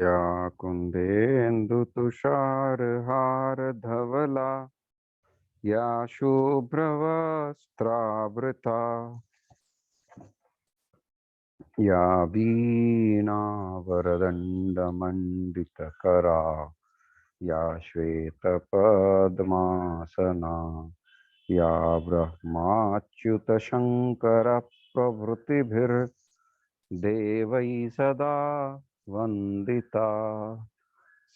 या कुन्देन्दुतुषारहारधवला या शुभ्रवस्त्रावृता या वीणावरदण्डमण्डितकरा या श्वेतपद्मासना या ब्रह्माच्युतशङ्करप्रभृतिभिर्देवैः सदा वन्दिता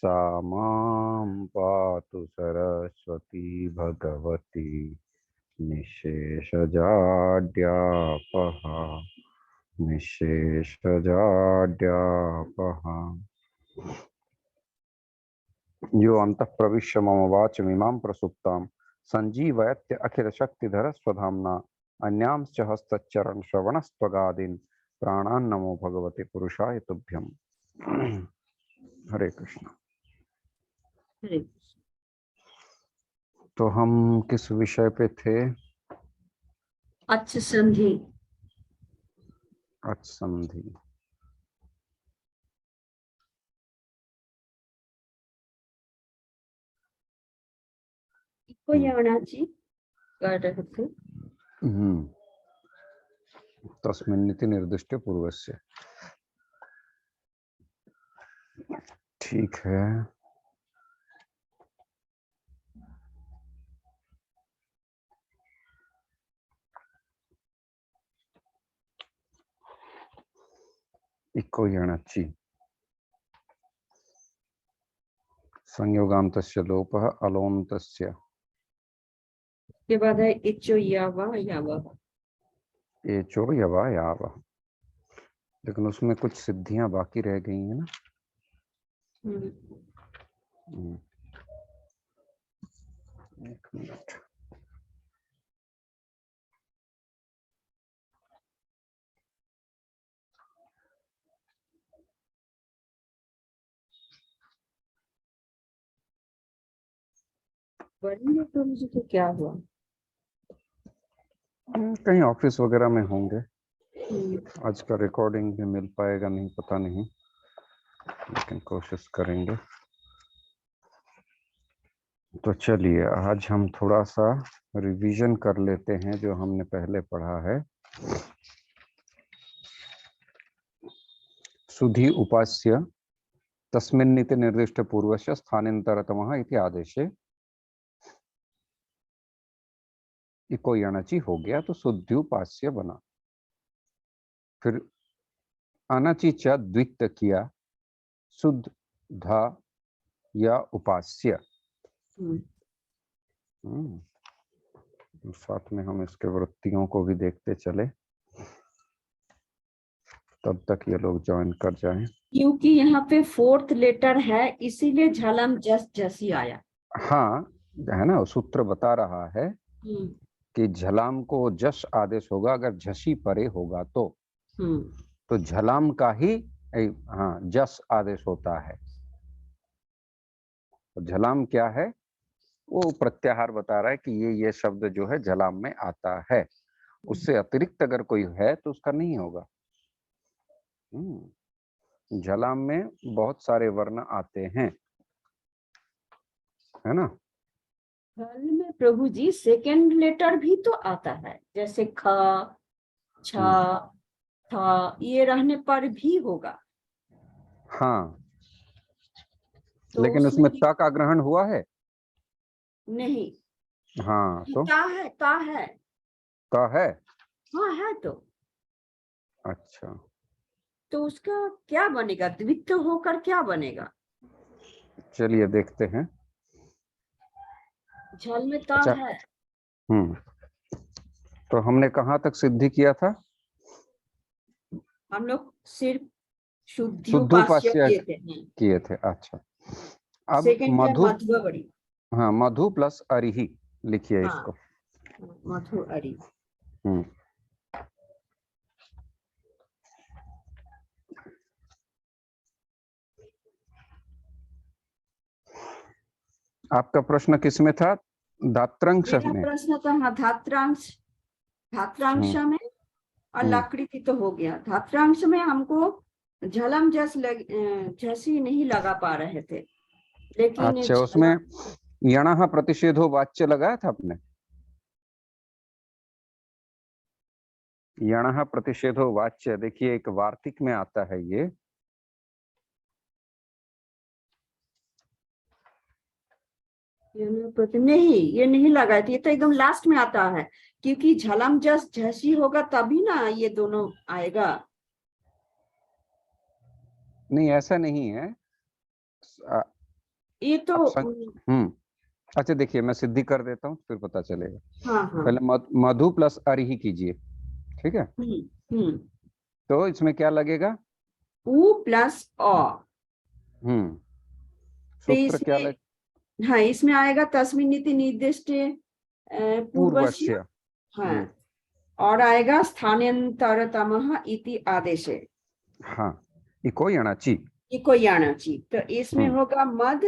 सा मां पातु सरस्वती भगवती निःशेषजाड्यापहा निःशेषजाड्यापहा। यो अन्तः प्रविश्य मम वाचमिमां प्रसुप्तां सञ्जीवयत्य अखिलशक्तिधर स्वधाम्ना अन्यांश्च हस्तचरणश्रवणस्त्वगादीन् प्राणान् नमो भगवते पुरुषाय तुभ्यम्। हरे कृष्ण। तो हम किस विषय पे थे? अच्छ संधि। अच्छ संधि। तस्मिन्निति निर्दिष्टे पूर्वस्य। ठीक है। इको यणचि संयोगान्तस्य लोपः अलोन्तस्य। के बाद है इचो यावा यावा। एचो यवा यावा। लेकिन उसमें कुछ सिद्धियां बाकी रह गई हैं ना। एक मिनट। तो मुझे तो क्या हुआ? कहीं ऑफिस वगैरह में होंगे। आज का रिकॉर्डिंग भी मिल पाएगा नहीं पता नहीं, लेकिन कोशिश करेंगे। तो चलिए आज हम थोड़ा सा रिवीजन कर लेते हैं जो हमने पहले पढ़ा है। सुधि उपास्य तस्मिन्निति निर्दिष्ट पूर्वस्य स्थानान्तरतमः इति आदेशे इको यणचि हो गया तो शुद्धि उपास्य बना। फिर अनचि च द्वित्त किया शुद्ध धा या उपास्य। साथ में हम इसके वृत्तियों को भी देखते चले, तब तक ये लोग ज्वाइन कर जाएं। क्योंकि यहाँ पे फोर्थ लेटर है इसीलिए झलम जस जसी आया। हाँ है ना, सूत्र बता रहा है कि झलाम को जश आदेश होगा अगर झसी परे होगा तो झलाम का ही हाँ जस आदेश होता है। तो झलाम क्या है? वो प्रत्याहार बता रहा है कि ये शब्द जो है झलाम में आता है, उससे अतिरिक्त अगर कोई है तो उसका नहीं होगा। झलाम में बहुत सारे वर्ण आते हैं, है ना। हल में प्रभु जी सेकंड लेटर भी तो आता है, जैसे ख छ था, ये रहने पर भी होगा। हाँ तो लेकिन उसमें ता का ग्रहण हुआ है नहीं। हाँ तो ता है, ता है, ता है। हाँ है तो। अच्छा तो उसका क्या बनेगा? द्वित्व होकर क्या बनेगा? चलिए देखते हैं। झल में ता अच्छा है। तो हमने कहाँ तक सिद्धि किया था? हम लोग सिर्फ शुद्धोपास्य किए किए थे। अच्छा अब सेकंड है मधु, मधुवरी। हाँ मधु प्लस अरिही लिखिए हाँ, इसको। मधु अरि। आपका प्रश्न किसमें था? धात्रांश मेरा में। प्रश्न तो हाँ धात्रांश, धात्रांश में और लाकृति तो हो गया। धात्रांश में हमको झलम झसी नहीं लगा पा रहे थे, लेकिन अच्छा, उसमें यणः प्रतिषेधो वाच्य लगाया था आपने? यणः प्रतिषेधो वाच्य, देखिए एक वार्तिक में आता है ये। नहीं, ये नहीं लगा था, ये तो एकदम लास्ट में आता है, क्योंकि झलम झसी होगा तभी ना ये दोनों आएगा। नहीं, ऐसा नहीं है। ये तो अच्छा देखिए, मैं सिद्धि कर देता हूँ फिर पता चलेगा। हाँ हाँ। पहले मधु प्लस अरिही कीजिए, ठीक है? तो इसमें क्या लगेगा? उ प्लस अ। तो सूत्र क्या लग? हाँ, इसमें आएगा तस्मिन् इति निर्दिष्टे पूर्वस्य। हाँ, और आएगा स्थानान्तरतमः इति आदेशे। हाँ, इको यणाची। इको याणाची। तो इसमें होगा मध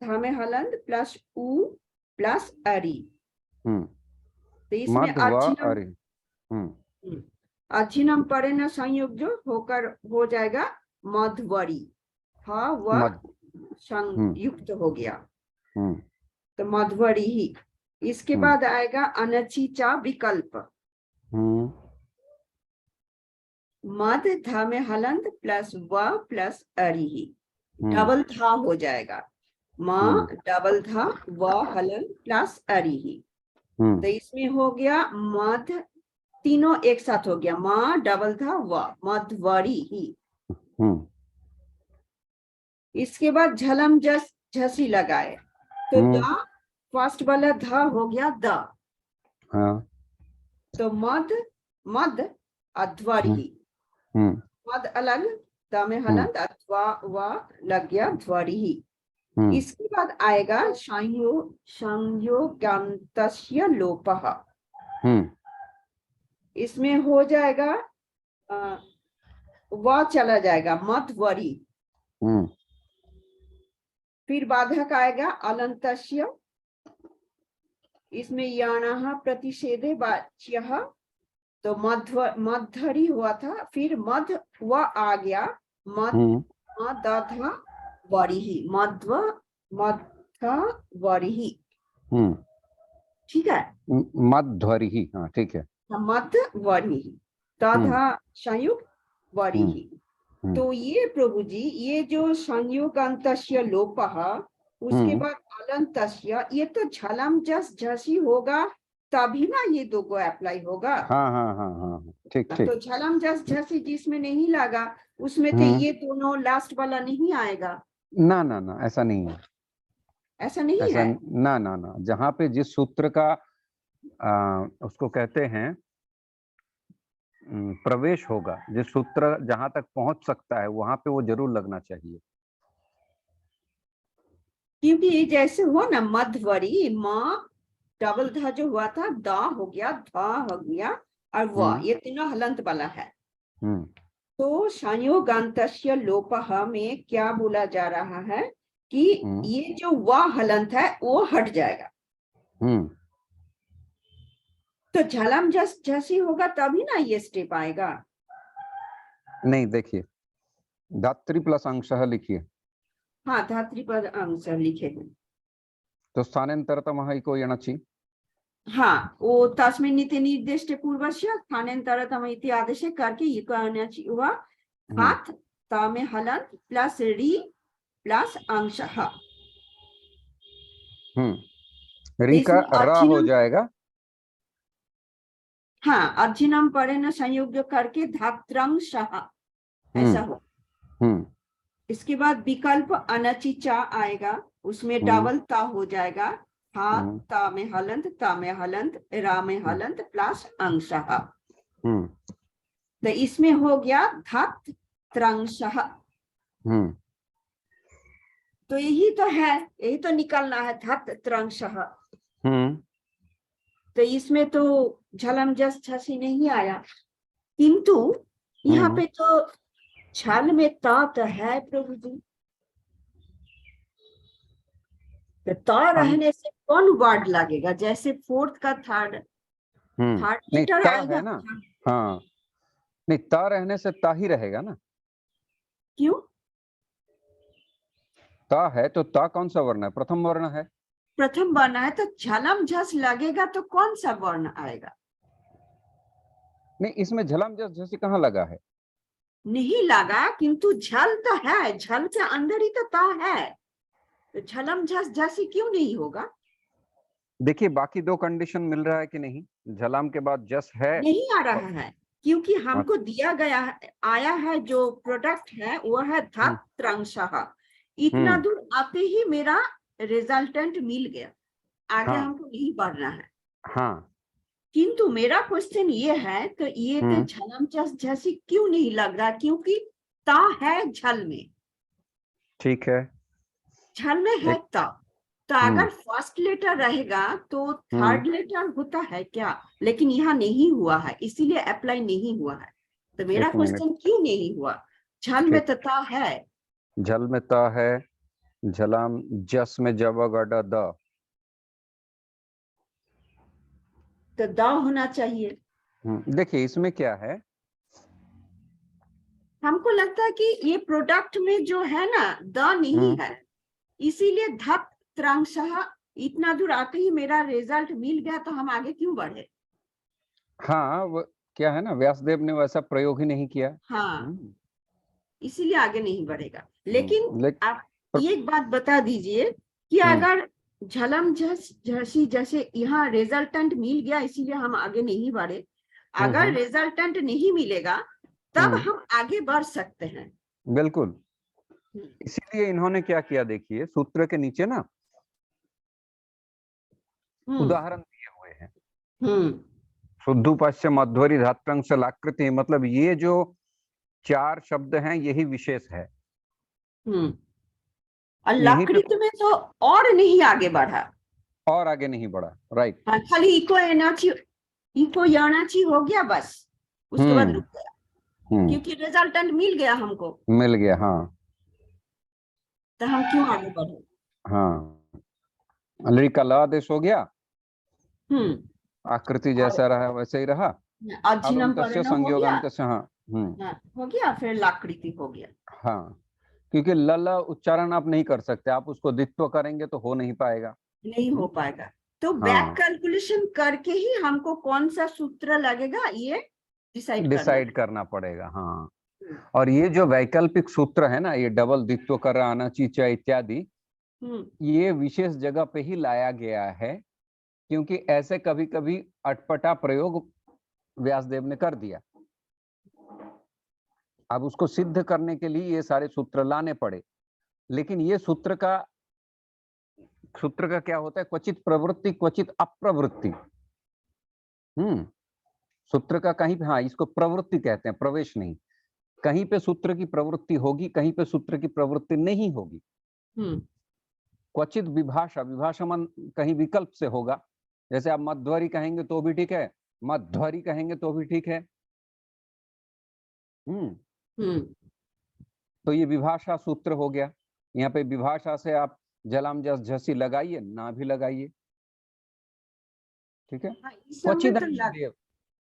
धामे हलंत प्लस उ प्लस अरि। तो इसमें अच्छिनम परे न संयुक्त होकर हो जाएगा मधवरी। हाँ, वह संयुक्त हो गया तो मधवरी ही। इसके बाद आएगा अनचिचा विकल्प। मध धा में हलंत प्लस व प्लस अरिही, डबल धा हो जाएगा। माँ डबल धा व हलंत प्लस अरिही। तो इसमें हो गया मध, तीनों एक साथ हो गया, माँ डबल धा व मधवरी ही। इसके बाद झलम झसी लगाए तो द, फर्स्ट वाला ध हो गया द। तो मध मध अध्वरी, मध अलग, द में हलंत अथवा व लग गया ध्वरी। इसके बाद आएगा संयोगान्तस्य लोपः। इसमें हो जाएगा व चला जाएगा मध्वरी। फिर बाधक आएगा अलंतस्य। इसमें यणः प्रतिषेधे वाच्यः, तो मध्वरी हुआ था, फिर मध व आ गया, मदधा वरिही, मध्व मध्वरिही। ठीक है, मध्वरिही। हाँ ठीक है, मध्वरिही, तथा संयुक्त वरिही। तो ये प्रभु जी, ये जो संयोगान्तस्य लोपः, उसके बाद अलंतस्य, ये तो झलम झसी होगा तभी ना ये दो को अप्लाई होगा। हाँ हाँ हाँ हाँ, ठीक ठीक। तो झलम झसी जिसमें नहीं लगा उसमें तो ये दोनों लास्ट वाला नहीं आएगा। ना ना ना, ऐसा नहीं है, ऐसा नहीं है। ना ना ना, जहाँ पे जिस सूत्र का उसको कहते हैं प्रवेश होगा, जिस सूत्र जहां तक पहुंच सकता है वहां पे वो जरूर लगना चाहिए। क्योंकि जैसे हुआ ना मध्वरी, माँ डबल धा जो हुआ था, दा हो गया, धा हो गया, और वह, ये तीनों हलंत वाला है। तो संयोगान्तस्य लोपः में क्या बोला जा रहा है कि ये जो वह हलंत है वो हट जाएगा। तो झलम झसी होगा तभी ना ये स्टेप आएगा। नहीं, देखिए धात्री प्लस अंशः लिखिए। हाँ, धात्री पर अंश लिखे हैं तो स्थानान्तरतमः इको यणचि। हाँ, वो तस्मिन् इति निर्दिष्टे पूर्वस्य स्थानान्तरतम इति आदेशे करके इको यणचि हुआ। हाथ ता में हलंत प्लस री प्लस अंशः। री का रा हो जाएगा। हाँ, अर्जिनम परे न संयोग करके धात्रंशः ऐसा हो। इसके बाद विकल्प अनचिचा आएगा, उसमें डबल ता हो जाएगा। हा ता में हलंत, ता में हलंत, रा में हलंत प्लस अंशः। तो इसमें हो गया धात्रंशः। तो यही तो है, यही तो निकलना है, धात्रंशः। तो इसमें तो झलम झसी नहीं आया, किंतु यहाँ पे तो छल में तात है प्रभु जी। तो ता रहने से कौन वर्ड लगेगा? जैसे फोर्थ का थर्ड लेटर आएगा है ना। हाँ, नहीं, ता रहने से ता ही रहेगा ना। क्यों? ता है तो ता कौन सा वर्ण है? प्रथम वर्ण है। प्रथम वर्ण है तो झलम झस लगेगा तो कौन सा वर्ण आएगा? नहीं, इसमें झलम जैसे कहाँ लगा है? नहीं लगा, किंतु झल तो है, झल के अंदर ही तो ता है, तो झलम झस झसी क्यों नहीं होगा? देखिए बाकी दो कंडीशन मिल रहा है कि नहीं? झलाम के बाद जस है। नहीं आ रहा है, क्योंकि हमको दिया गया आया है जो प्रोडक्ट है वो है धत त्रंशः। इतना दूर आते ही मेरा रिजल्टेंट मिल गया, आगे हाँ, हमको नहीं बढ़ना है। हाँ, किंतु मेरा क्वेश्चन ये है कि ये तो झलम झसी क्यों नहीं लग रहा? क्योंकि ता है झल में, ठीक है, झल में है ता, तो अगर फर्स्ट लेटर रहेगा तो थर्ड लेटर होता है क्या? लेकिन यहाँ नहीं हुआ है, इसीलिए अप्लाई नहीं हुआ है। तो मेरा क्वेश्चन क्यों नहीं हुआ? झल में तो ता है, झल में ता है, झलाम जस में जब गड़ा द, तो द होना चाहिए। देखिए इसमें क्या है, हमको लगता है कि ये प्रोडक्ट में जो है ना द नहीं है, इसीलिए धत त्रंशः। इतना दूर आते ही मेरा रिजल्ट मिल गया तो हम आगे क्यों बढ़े? हाँ वो क्या है ना, व्यासदेव ने वैसा प्रयोग ही नहीं किया। हाँ, इसीलिए आगे नहीं बढ़ेगा। लेकिन आप एक बात बता दीजिए कि अगर झलम झसी जैसे यहाँ रिजल्टेंट मिल गया इसीलिए हम आगे नहीं बढ़े, अगर रिजल्टेंट नहीं मिलेगा तब हम आगे बढ़ सकते हैं। बिल्कुल, इसीलिए इन्होंने क्या किया, देखिए सूत्र के नीचे ना उदाहरण दिए हुए हैं। शुद्धोपस्य मध्वरी धात्रंश लाकृति, मतलब ये जो 4 शब्द हैं यही विशेष है। और लाकृति में तो और नहीं आगे बढ़ा, और आगे नहीं बढ़ा, राइट। खाली इको यानाची हो गया बस, उसके बाद रुक गया, क्योंकि रिजल्टेंट मिल गया, हमको मिल गया। हाँ, तो हम क्यों आगे बढ़े? हाँ, लड़का ला आदेश हो गया, आकृति जैसा रहा वैसे ही रहा, अज्जिनम परिणाम हो गया, हाँ, हो गया, फिर लाकृति हो गया। हाँ, क्योंकि ल उच्चारण आप नहीं कर सकते, आप उसको द्वित्व करेंगे तो हो नहीं पाएगा, नहीं हो पाएगा। तो बैक कैलकुलेशन करके ही हमको कौन सा सूत्र लगेगा ये डिसाइड करना पड़ेगा। हाँ, और ये जो वैकल्पिक सूत्र है ना, ये डबल द्वित्व कर आना चीचा इत्यादि, ये विशेष जगह पे ही लाया गया है, क्योंकि ऐसे कभी कभी अटपटा प्रयोग व्यासदेव ने कर दिया। अब उसको सिद्ध करने के लिए ये सारे सूत्र लाने पड़े, लेकिन ये सूत्र का क्या होता है, क्वचित प्रवृत्ति क्वचित अप्रवृत्ति। सूत्र का कहीं पे, हाँ इसको प्रवृत्ति कहते हैं, प्रवेश नहीं। कहीं पे सूत्र की प्रवृत्ति होगी, कहीं पे सूत्र की प्रवृत्ति नहीं होगी। क्वचित विभाषा मन कहीं विकल्प से होगा, जैसे आप मध्वरी कहेंगे तो भी ठीक है, मध्वरी कहेंगे तो भी ठीक है। तो ये विभाषा सूत्र हो गया। यहाँ पे विभाषा से आप जलाम जस झसी लगाइए, ना भी लगाइए, ठीक है। क्वचित देव,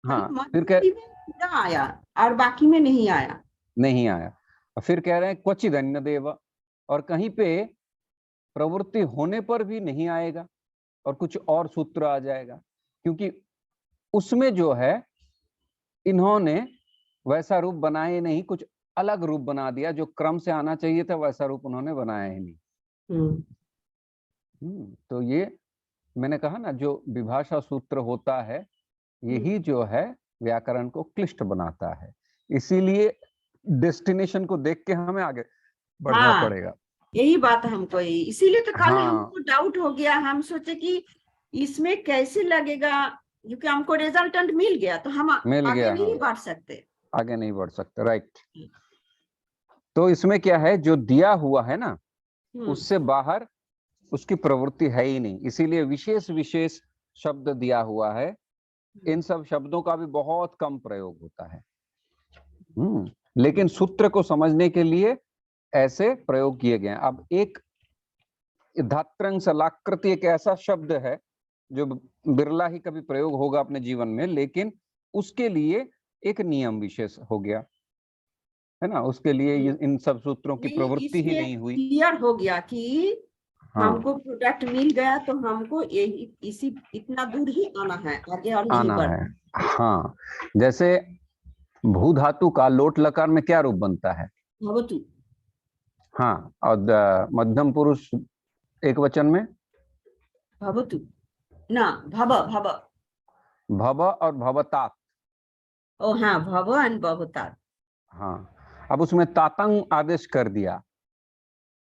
हाँ, फिर पूरा आया और बाकी में नहीं आया। फिर कह रहे हैं क्वचित अन्य देव, और कहीं पे प्रवृत्ति होने पर भी नहीं आएगा और कुछ और सूत्र आ जाएगा, क्योंकि उसमें जो है इन्होंने वैसा रूप बनाए नहीं, कुछ अलग रूप बना दिया, जो क्रम से आना चाहिए था वैसा रूप उन्होंने बनाया ही नहीं। तो ये मैंने कहा ना, जो विभाषा सूत्र होता है यही जो है व्याकरण को क्लिष्ट बनाता है, इसीलिए डेस्टिनेशन को देख के हमें आगे बढ़ना पड़ेगा। यही बात हमको, इसीलिए तो कल हमको डाउट हो गया, हम सोचे कि इसमें कैसे लगेगा, क्योंकि हमको रिजल्टेंट मिल गया तो हम आगे नहीं बढ़ सकते, राइट। तो इसमें क्या है, जो दिया हुआ है ना उससे बाहर उसकी प्रवृत्ति है ही नहीं, इसीलिए विशेष शब्द दिया हुआ है। इन सब शब्दों का भी बहुत कम प्रयोग होता है, लेकिन सूत्र को समझने के लिए ऐसे प्रयोग किए गए। अब एक धात्रंश लाकृति एक ऐसा शब्द है जो बिरला ही कभी प्रयोग होगा अपने जीवन में, लेकिन उसके लिए एक नियम विशेष हो गया, है ना, उसके लिए इन सब सूत्रों की प्रवृत्ति ही नहीं हुई। क्लियर हो गया कि हाँ, हमको प्रोडक्ट मिल गया तो हमको यही इसी इतना दूर ही आना है, आगे और नहीं आना है। बढ़ना। हाँ, जैसे भू धातु का लोट लकार में क्या रूप बनता है? भवतु। हाँ, और मध्यम पुरुष एक वचन में भवतु ना, भव भव। भव और भवतात। ओ हाँ, भव एंड भवतात। हाँ, अब उसमें तातंग आदेश कर दिया।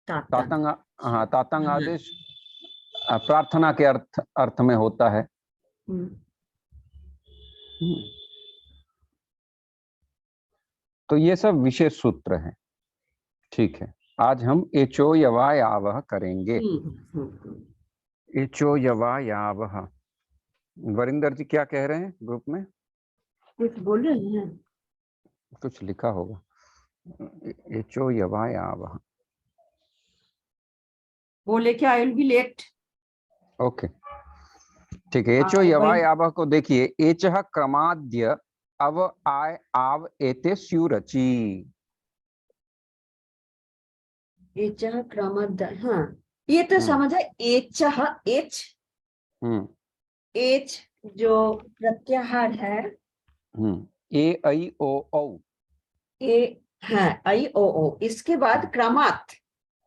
तातंग। तातंग, हाँ, तातंग हाँ। आदेश प्रार्थना के अर्थ अर्थ में होता है। तो ये सब विशेष सूत्र हैं। ठीक है, आज हम एचो यवा यावह करेंगे। एचो यवा यावह। वरिंदर जी क्या कह रहे हैं ग्रुप में? कुछ बोल रहे हैं? कुछ लिखा होगा। एचो यवा यावह। बोले क्या, I will be late. Okay, ठीक है। एचो यवा यावह को देखिए, एचः क्रमाद्य अव आय आव एते स्युरचि। एचः क्रमद, हाँ ये तो समझ है। एचः, एच, एच जो प्रत्याहार है। ए आई ओ औ। ए, हाँ आई ओ ओ, इसके बाद क्रमात्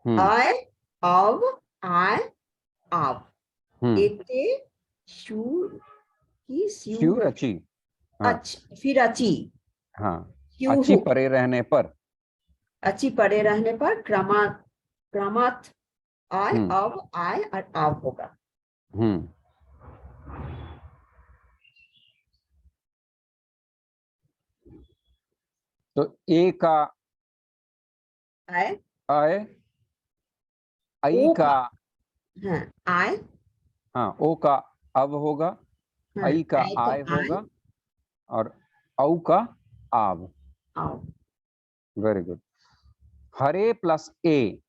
आय आव आय आव एते शू की स्युरचि। हाँ, अच्छा, फिर अची। हाँ, क्यों अच्छी परे रहने पर। अच्छी पड़े रहने पर क्रमात्, क्रमात् आय अब आय और आव होगा। तो ए का आय, आय, आई ओ का, हाँ आय, हाँ, ओ का अब होगा, हाँ आई का आय का आय आय, होगा, और औ का आव। आव। Very good. हरे प्लस ए,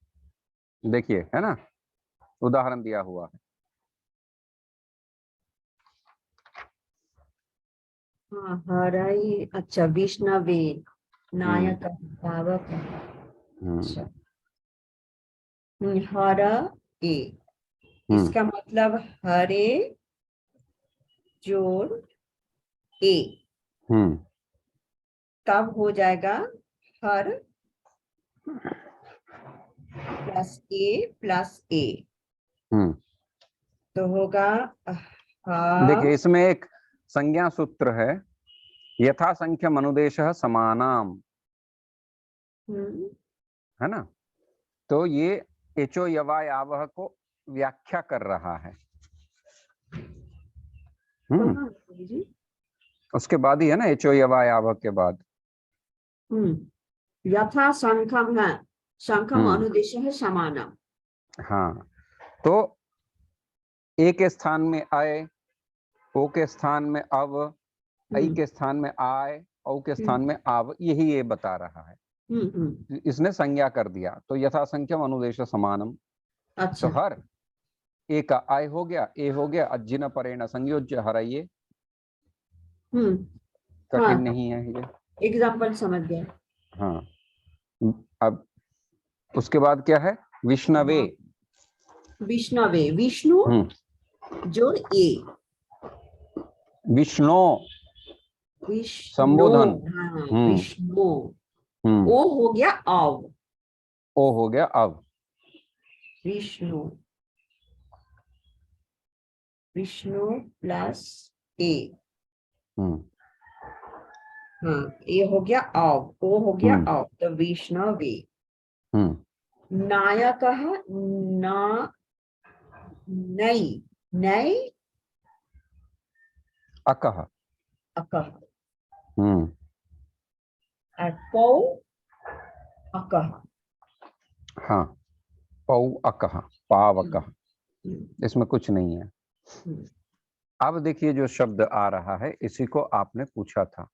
देखिए है ना, उदाहरण दिया हुआ है। हाँ हराई, अच्छा विष्णवे, नायक, पावक। अच्छा, हर ए, इसका मतलब हरे जोड़ ए, तब हो जाएगा हर प्लस ए प्लस ए, तो होगा देखिए, इसमें एक संज्ञा सूत्र है, यथा संख्य मनुदेशः समानाम, है ना। तो ये एचो यवा यावह को व्याख्या कर रहा है। उसके बाद ही है ना, एचो यवा यावह के बाद। यथा संख्यम है, संख्यम अनुदेशः समानम। हाँ, तो ए के स्थान में आय, ओ के स्थान में अव, आई के स्थान में आय, औ के स्थान में आव, यही ये बता रहा है। इसने संज्ञा कर दिया, तो यथा संख्यम अनुदेश समानम। अच्छा, तो हर ए का आय हो गया, ए हो गया, अज्जिन परेण संयोज्य हराइए। कठिन नहीं है ये, एग्जाम्पल समझ गया। हाँ। अब उसके बाद क्या है? विष्णवे। विष्णवे, विष्णु जोड़ ए, विष्णु विष्णु, संबोधन। हाँ विष्णु। ओ हो गया आव, ओ हो गया अब। विष्णु, विष्णु प्लस ए, हाँ ये हो गया आव, ओ हो गया आव, तो विष्णवे। नायक ना, नई, नई अकह। अकह, और पौ अकह। हाँ, पौ अकह, पावकह, इसमें कुछ नहीं है। अब देखिए, जो शब्द आ रहा है इसी को आपने पूछा था।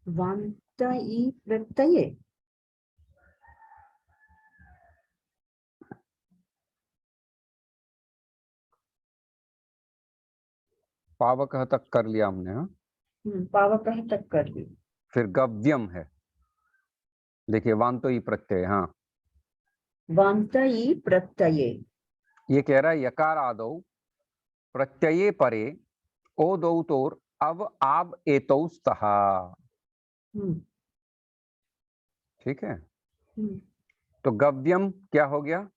वांत ई प्रत्यय, पावकह तक कर लिया हमने। हाँ, पावकः तक कर ली। फिर गव्यम है, देखिए वांतो ही प्रत्यय। हाँ, वान्तई प्रत्यये। ये कह रहा है यकार आदौ प्रत्यये परे ओ दौ तोर अव आब एतौ स्तः। ठीक है, तो गव्यम क्या हो गया?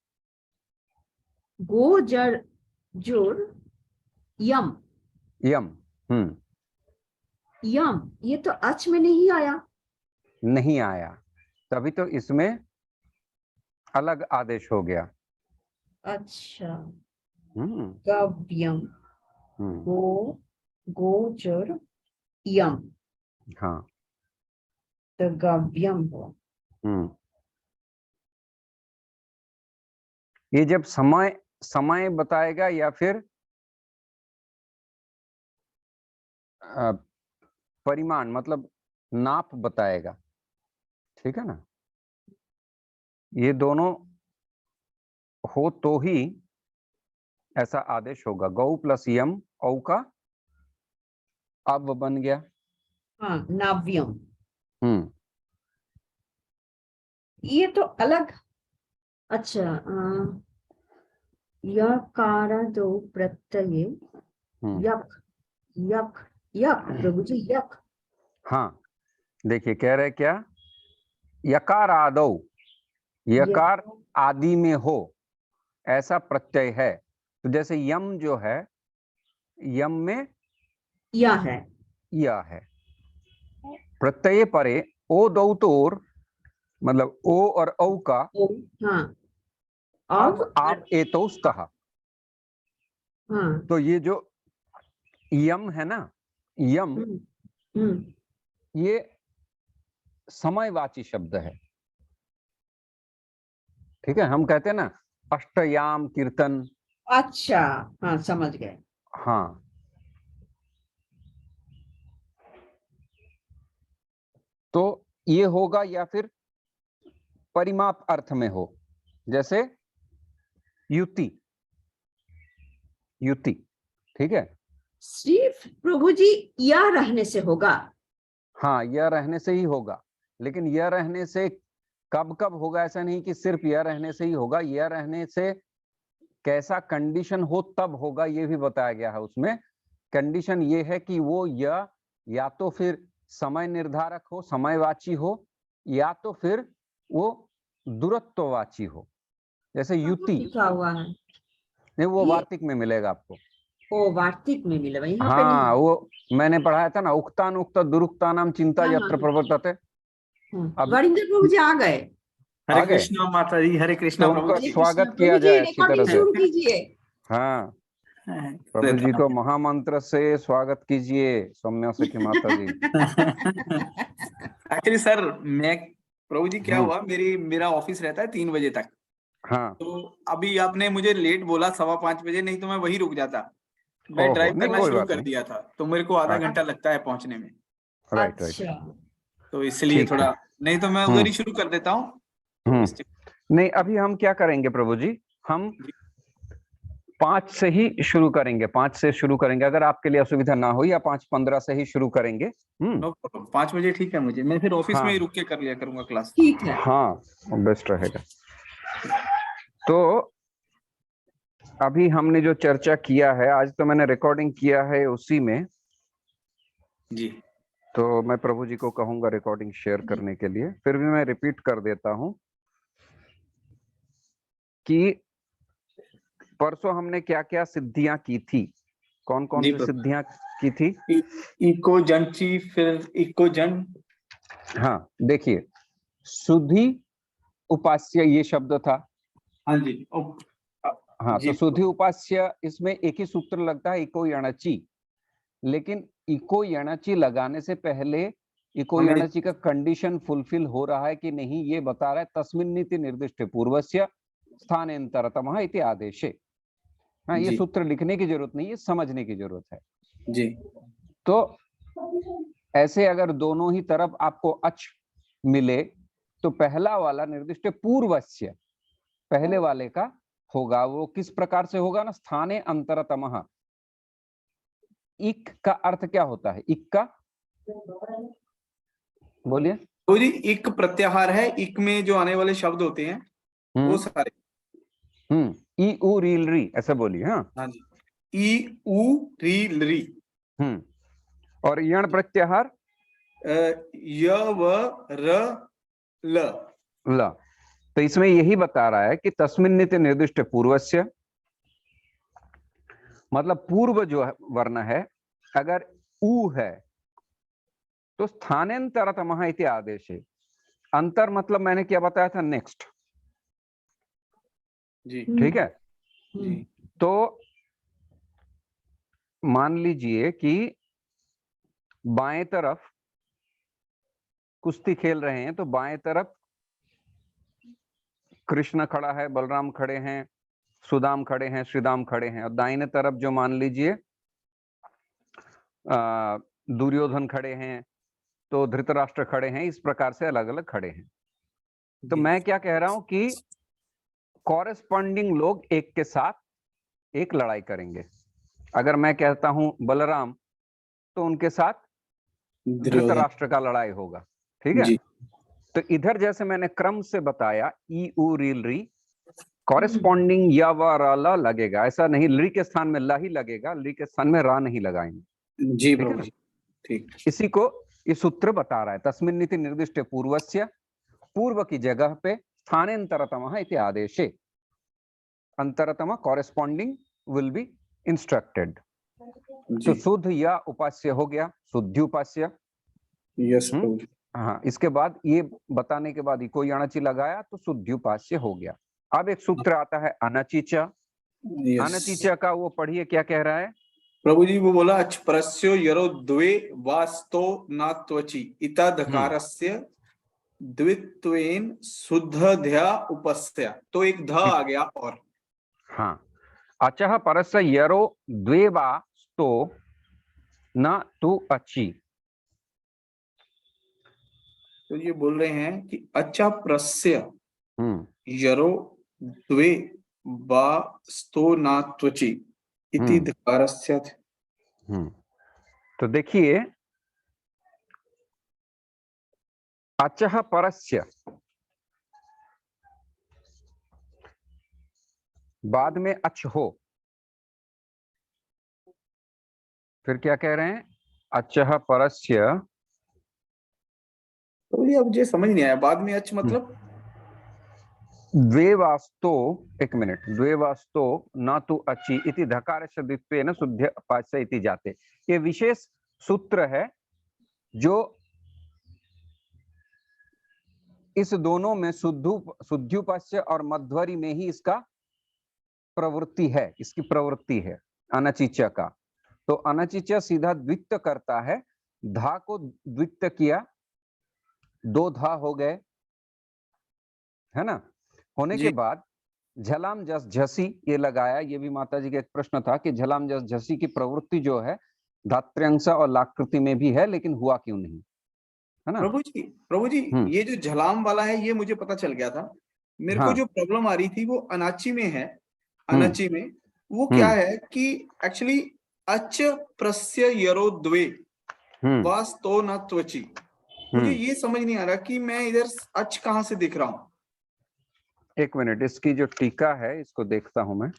गो जर जोर यम। यम। यम, ये तो अच में नहीं आया। नहीं आया, तभी तो इसमें अलग आदेश हो गया। अच्छा, हम्म गव्यम, गो गोचर यम, हाँ। तो गव्यम हुआ। ये जब समय समय बताएगा या फिर परिमाण मतलब नाप बताएगा, ठीक है ना, ये दोनों हो तो ही ऐसा आदेश होगा। गौ प्लस यम, औ का अब बन गया। हाँ, नाव्यम। हम्म ये तो अलग। अच्छा, यकार दो प्रत्यये यक, यक, यक, प्रभु जी यक। हाँ, देखिए कह रहे क्या, यकार आदौ, यकार आदि में हो ऐसा प्रत्यय है। तो जैसे यम जो है, यम में या है, प्रत्यय परे ओ दौ तोर, मतलब ओ और औ का हाँ, अब आप एतौ स्तः। हाँ, तो ये जो यम है ना, यम, ये समयवाची शब्द है। ठीक है, हम कहते हैं ना अष्टयाम कीर्तन। अच्छा, हाँ समझ गए। हाँ, तो ये होगा या फिर परिमाप अर्थ में हो, जैसे युति, युति। ठीक है, सिर्फ प्रभु जी या रहने से होगा। हाँ, यह रहने से ही होगा, लेकिन यह रहने से कब कब होगा ऐसा नहीं कि सिर्फ यह रहने से ही होगा। यह रहने से कैसा कंडीशन हो तब होगा, यह भी बताया गया है उसमें। कंडीशन ये है कि वो यह या तो फिर समय निर्धारक हो, समयवाची हो, या तो फिर वो दूरत्ववाची हो। जैसे युति, लिखा हुआ है नहीं वो ये, वार्तिक में मिलेगा आपको। ओ वार्तिक में मिला, यहाँ पे हाँ, नहीं। वो मैंने पढ़ाया था ना, उक्तानुक्त दुरुक्ता नाम चिंता हाँ, यत्र प्रवर्तते। अब वरिंदर प्रभु जी आ गए। हरे आ गए, कृष्णा माता जी, हरे कृष्णा तो प्रभु उनका जी। स्वागत किया प्रभु जी जाए अच्छी तरह रिकॉर्डिंग से। शुरू कीजिए। हाँ, प्रभु जी को महामंत्र से स्वागत कीजिए, सौम्या सखी माता जी। एक्चुअली सर, मैं प्रभु जी क्या हुआ, मेरा ऑफिस रहता है 3 बजे तक। हाँ, तो अभी आपने मुझे लेट बोला 5:15 बजे, नहीं तो मैं वही रुक जाता। मैं ड्राइव नहीं करना कोई शुरू बात कर नहीं। दिया था, तो मेरे को आधा घंटा लगता है पहुंचने में। राइट, अच्छा, तो इसलिए ठीक थोड़ा, है। नहीं तो मैं उधर ही शुरू कर देता हूँ। तो नहीं, अभी हम क्या करेंगे प्रभु जी, हम 5 से ही शुरू करेंगे, 5 से शुरू करेंगे, अगर आपके लिए असुविधा ना हो, या 5:15 से ही शुरू करेंगे। नो प्रॉब्लम, 5 बजे ठीक है मुझे, मैं फिर ऑफिस में ही हाँ, रुक के कर लिया करूंगा क्लास। ठीक है। हाँ, बेस्ट रहेगा। तो अभी हमने जो चर्चा किया है आज, तो मैंने रिकॉर्डिंग किया है उसी में जी। तो मैं प्रभु जी को कहूंगा रिकॉर्डिंग शेयर करने के लिए। फिर भी मैं रिपीट कर देता हूं कि परसों हमने क्या क्या सिद्धियां की थी, कौन कौन सी सिद्धियां की थी। इको जनची, फिर इको जन। हाँ, देखिए, सुधि उपास्य ये शब्द था। हाँ जी। हाँ, तो सुधि उपास्य, इसमें एक ही सूत्र लगता है, इको यणची। लेकिन इको यणची लगाने से पहले इको यणची का कंडीशन फुलफिल हो रहा है कि नहीं, ये बता रहा है तस्मिन् नीति निर्दिष्ट पूर्वस्य स्थानेन्तरतमः इति आदेशे। हाँ, ये सूत्र लिखने की जरूरत नहीं है, समझने की जरूरत है जी। तो ऐसे अगर दोनों ही तरफ आपको अच मिले तो पहला वाला निर्दिष्ट पूर्वस्य, पहले वाले का होगा। वो किस प्रकार से होगा ना, स्थाने अंतरतमः। इक का अर्थ क्या होता है? इक का बोलिए। तो जी इक प्रत्याहार है, इक में जो आने वाले शब्द होते हैं वो सारे। ई उ रील री ऐसे बोलिए। हाँ जी, ई उ री री। और यण प्रत्याहार य व र ल। ल। तो इसमें यही बता रहा है कि तस्मिन् नित्य निर्दिष्ट पूर्वस्य, मतलब पूर्व जो वर्ण है अगर उ है तो स्थानांतरतमः इति आदेश है। अंतर मतलब मैंने क्या बताया था, नेक्स्ट। जी ठीक है। जी। तो मान लीजिए कि बाएं तरफ कुश्ती खेल रहे हैं, तो बाएं तरफ कृष्ण खड़ा है, बलराम खड़े हैं, सुदाम खड़े हैं, श्रीदाम खड़े हैं, और दाहिने तरफ जो मान लीजिए दुर्योधन खड़े हैं, तो धृतराष्ट्र खड़े हैं। इस प्रकार से अलग अलग खड़े हैं। तो मैं क्या कह रहा हूं कि कॉरेस्पॉन्डिंग लोग एक के साथ एक लड़ाई करेंगे। अगर मैं कहता हूं बलराम, तो उनके साथ धृतराष्ट्र का लड़ाई होगा। ठीक है। तो इधर जैसे मैंने क्रम से बताया, ई उ रील री, कॉरेस्पॉन्डिंग या व रा ला लगेगा। ऐसा नहीं ली के स्थान में ला ही लगेगा, ली के स्थान में रा नहीं लगाएंगे। जी प्रभु जी, ठीक। इसी को ये सूत्र बता रहा है। तस्मिन् निति निर्दिष्ट पूर्वस्य, पूर्व की जगह पे स्थानांतरतमः इति आदेशे, अंतरतम कॉरेस्पॉन्डिंग विल बी इंस्ट्रक्टेड। तो शुद्ध या उपास्य हो गया, शुद्धि उपास्य। यस प्रभु जी। हाँ, इसके बाद ये बताने के बाद कोई अणचि लगाया तो शुद्धि उपास्य हो गया। अब एक सूत्र आता है अनचिचा। अनचिचा का वो पढ़िए क्या कह रहा है प्रभु जी। वो बोला अच परस्यो यरो द्वे वास्तो न त्वचि इता धकारस्य द्वित्वेन शुद्धध्या उपस्या। तो एक ध आ गया। और हाँ, अचः परस्य यरो द्वे वास्तो न तु अचि। तो ये बोल रहे हैं कि अच्छा प्रस्य यरो द्वे वास्तो न त्वचि इति धकारस्य। तो देखिए, अचः परस्य बाद में अच हो, फिर क्या कह रहे हैं, अचः परस्य। तो ये अब मुझे समझ नहीं आया, बाद में अच मतलब द्वे वास्तो, एक मिनट, द्वे वास्तो न तु अचि इति धकारस्य द्वित्वेन शुद्ध उपास्य इति जाते। ये विशेष सूत्र है जो इस दोनों में शुद्ध्युपास्य और मध्वरी में ही इसका प्रवृत्ति है, इसकी प्रवृत्ति है अनचिच का। तो अनचिच सीधा द्वित्व करता है, धा को द्वित्व किया, दो धा हो गए, है ना। होने के बाद झलाम जस झसी ये लगाया। ये भी माता जी का एक प्रश्न था कि झलाम जस झसी की प्रवृत्ति जो है धात्र्यंश और लाकृति में भी है, लेकिन हुआ क्यों नहीं, है ना। प्रभु जी ये जो झलाम वाला है ये मुझे पता चल गया था। मेरे को जो प्रॉब्लम आ रही थी वो अनाची में है। अनाची में वो क्या है कि एक्चुअली अच प्रस्य यरो द्वे वास्तो न त्वचि। मुझे ये समझ नहीं आ रहा कि मैं इधर अच कहां से दिख रहा हूं। एक मिनट, इसकी जो टीका है इसको देखता हूं मैं।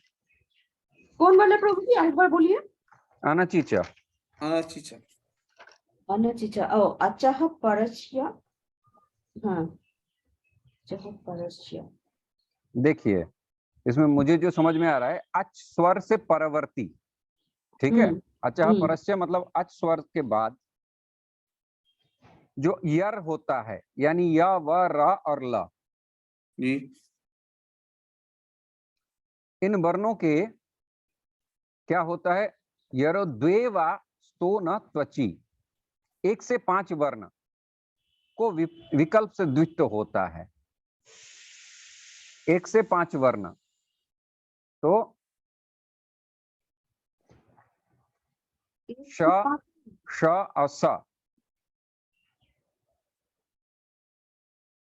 कौन वाला प्रभु जी, एक बार बोलिए। अनचिचा। अनचिचा, अनचिचा। ओ, अचः परस्य। हाँ, अचः परस्य। देखिए, इसमें मुझे जो समझ में आ रहा है, अच स्वर से परवर्ती। ठीक है। अचः परस्य मतलब अच स्वर के बाद जो यर होता है, यानी य व र और ल, इन वर्णों के क्या होता है, यरो द्वे वा स्तो न त्वचि, 1 से 5 वर्ण को विकल्प से द्वित्व होता है। 1 से 5 वर्ण, तो श, श और स,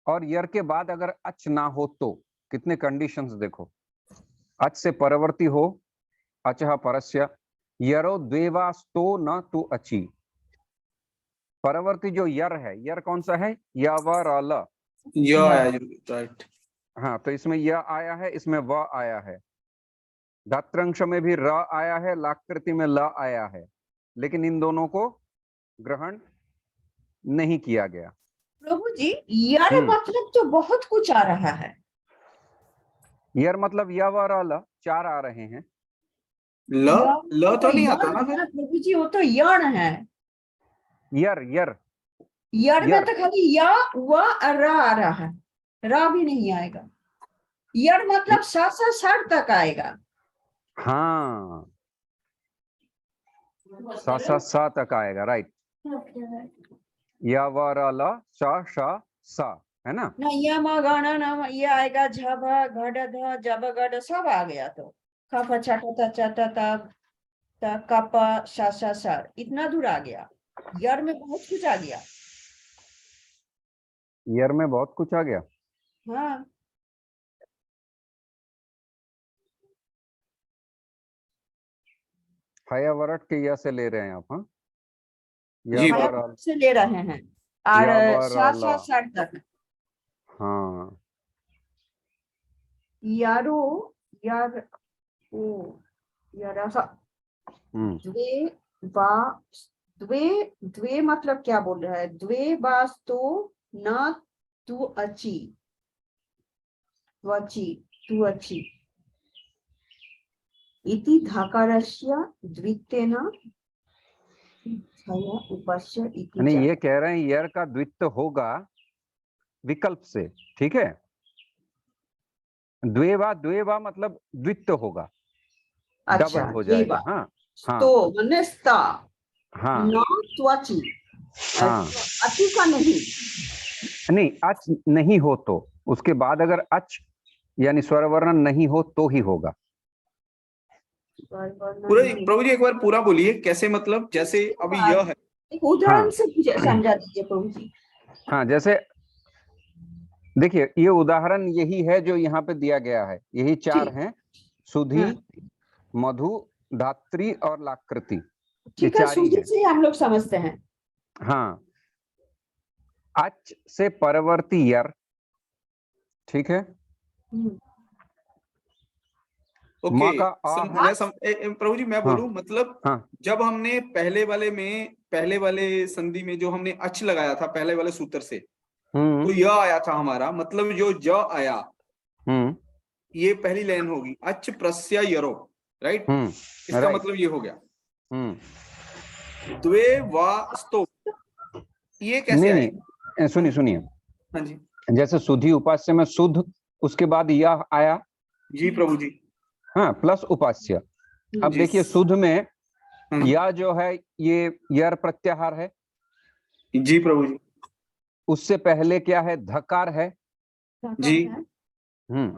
और यर के बाद अगर अच ना हो तो कितने कंडीशंस देखो। अच से परवर्ती हो, अचः परस्य, यरो द्वेवास्तो न तु अचि, परवर्ती जो यर है, यर कौन सा है? यवरल, राइट। हाँ, तो इसमें य आया है, इसमें व आया है। धात्रंश में भी र आया है, लाकृति में ल आया है, लेकिन इन दोनों को ग्रहण नहीं किया गया। प्रभु जी, यर मतलब तो बहुत कुछ आ रहा है। यर मतलब यवरल, 4 आ रहे हैं। ल तो नहीं आता ना फिर प्रभु जी, वो तो यण है। यर यर यर में तो खाली या व र आ रहा है, रा भी नहीं आएगा। यर मतलब सा सर तक आएगा। हाँ, सा तक आएगा, राइट। यवरल सा है ना? यम गण नम ये आएगा, झभ घड़ ध जब गढ़ सब आ गया। तो खप छट त कप सा सर, इतना दूर आ गया। यर में बहुत कुछ आ गया। यर में बहुत कुछ आ गया। हाँ, हयावरट के या से ले रहे हैं आप? हाँ, जी से ले रहे हैं और सा सर तक। हाँ, यारो यार ओ यार द्वे वा द्वे द्वे मतलब क्या बोल रहा है? द्वे वास्तो न तू अची त्वची तू अची इति धाकारस्य द्वित्वेन उपस्य इति। नहीं, ये कह रहे हैं यर का द्वित्व होगा विकल्प से, ठीक है? द्वेवा मतलब द्वित्व होगा, अच्छा, डबल हो जाएगा। हाँ हाँ, तो मनस्ता हाँ न त्वची, हाँ, अति का नहीं, अच नहीं हो तो उसके बाद अगर अच यानी स्वरवर्ण नहीं हो तो ही होगा। पूरा प्रभु जी एक बार पूरा बोलिए, कैसे? मतलब जैसे अभी यह है, एक उदाहरण से समझा दीजिए प्रभु जी। हाँ, जैसे देखिए, ये उदाहरण यही है जो यहाँ पे दिया गया है। यही 4 हैं, सुधी, मधु, धात्री और लाकृति। ये 4 ही हैं। से हम लोग समझते हैं। हाँ, अच से परवर्ती यर, ठीक है? ओके, का प्रभु जी मैं बोलूं, मतलब हाँ, जब हमने पहले वाले संधि में जो हमने अच लगाया था पहले वाले सूत्र से, तो यह आया था हमारा, मतलब जो ज आया ये पहली लाइन होगी, अच प्रस्य यरो, राइट? इसका मतलब ये हो गया। द्वे वास्तो, ये कैसे आएगा? सुनिए, हाँ जी, जैसे सुधी उपास्य में शुद्ध, उसके बाद यह आया। जी प्रभु जी। हाँ, प्लस उपास्य। अब देखिए, शुद्ध में या जो है ये यर प्रत्याहार है। जी प्रभु जी। उससे पहले क्या है? धकार है। जी,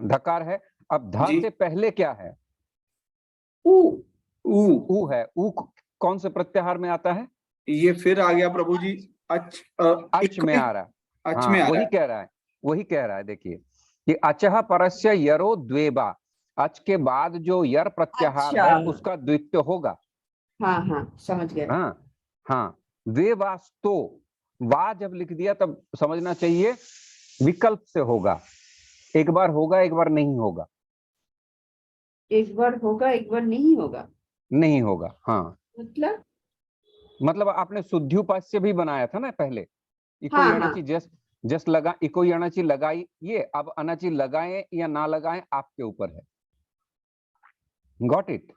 धकार है। अब ध से पहले क्या है? ऊ है। ऊ कौन से प्रत्याहार में आता है? ये फिर आ गया प्रभु जी, अच में आ रहा है। अच में आ वही कह रहा है। देखिए कि अचह परस्य यरो द्वेबा, अच के बाद जो यर प्रत्याहार है उसका द्वित्व होगा। हाँ, समझ गए। हाँ, द्वेवास्तो, वा जब लिख दिया तब समझना चाहिए विकल्प से होगा। एक बार होगा, एक बार नहीं होगा। एक बार होगा, एक बार नहीं होगा। हाँ, मतलब आपने शुद्ध्युपास्य भी बनाया था ना पहले। इको यणाची जस्ट लगा, इको यणाची लगाई, ये अब अनाची लगाएं या ना लगाएं आपके ऊपर है। Got it?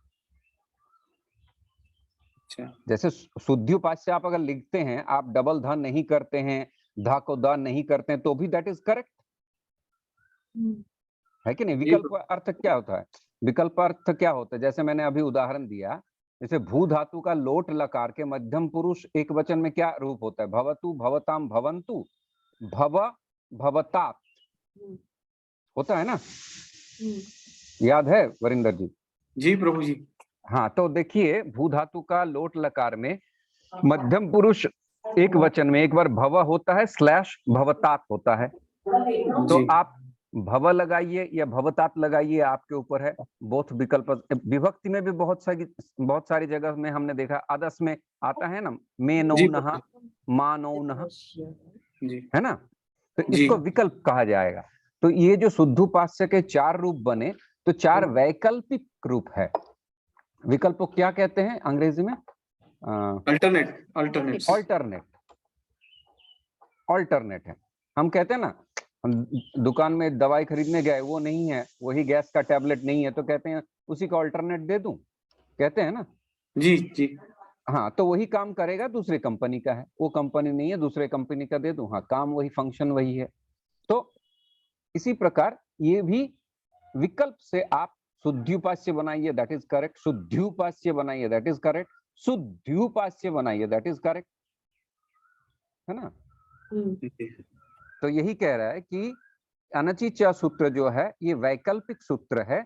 जैसे शुद्ध्युपास्य आप अगर लिखते हैं, आप डबल ध नहीं करते हैं, धा को द नहीं करते हैं, तो भी दैट इज करेक्ट है कि नहीं? विकल्प अर्थ क्या होता है? विकल्प अर्थ क्या होता है? जैसे मैंने अभी उदाहरण दिया, जैसे भू धातु का लोट लकार के मध्यम पुरुष एक वचन में क्या रूप होता है? भवतु, भवताम, भवंतु, भव, भवतात होता है ना? याद है वरिंदर जी? जी प्रभु जी। हाँ, तो देखिए, भू धातु का लोट लकार में मध्यम पुरुष एक वचन में एक बार भव होता है / भवतात होता है। तो आप भव लगाइए या भवतात लगाइए, आपके ऊपर है। बोथ विकल्प। विभक्ति में भी बहुत सारी जगह में हमने देखा, आदर्श में आता है ना, मे नौ नहा, मा नौ नहा, है ना, तो इसको विकल्प कहा जाएगा। तो ये जो शुद्धोपास्य के 4 रूप बने, तो 4 वैकल्पिक रूप है। विकल्प को क्या कहते हैं अंग्रेजी में? ऑल्टरनेट है। हम कहते हैं ना, हम दुकान में दवाई खरीदने गए, वो नहीं है, वही गैस का टैबलेट नहीं है, तो कहते हैं उसी का ऑल्टरनेट दे दूं, कहते हैं ना। जी जी। हाँ, तो वही काम करेगा, दूसरे कंपनी का है, वो कंपनी नहीं है, दूसरे कंपनी का दे दूं, हाँ, काम वही, फंक्शन वही है। तो इसी प्रकार ये भी विकल्प से आप शुद्ध्युपास्य बनाइए, दैट इज करेक्ट, शुद्ध्युपास्य बनाइए, दैट इज करेक्ट, शुद्ध्युपास्य बनाइए, दैट इज करेक्ट, है ना। तो यही कह रहा है कि अनचि च सूत्र जो है ये वैकल्पिक सूत्र है।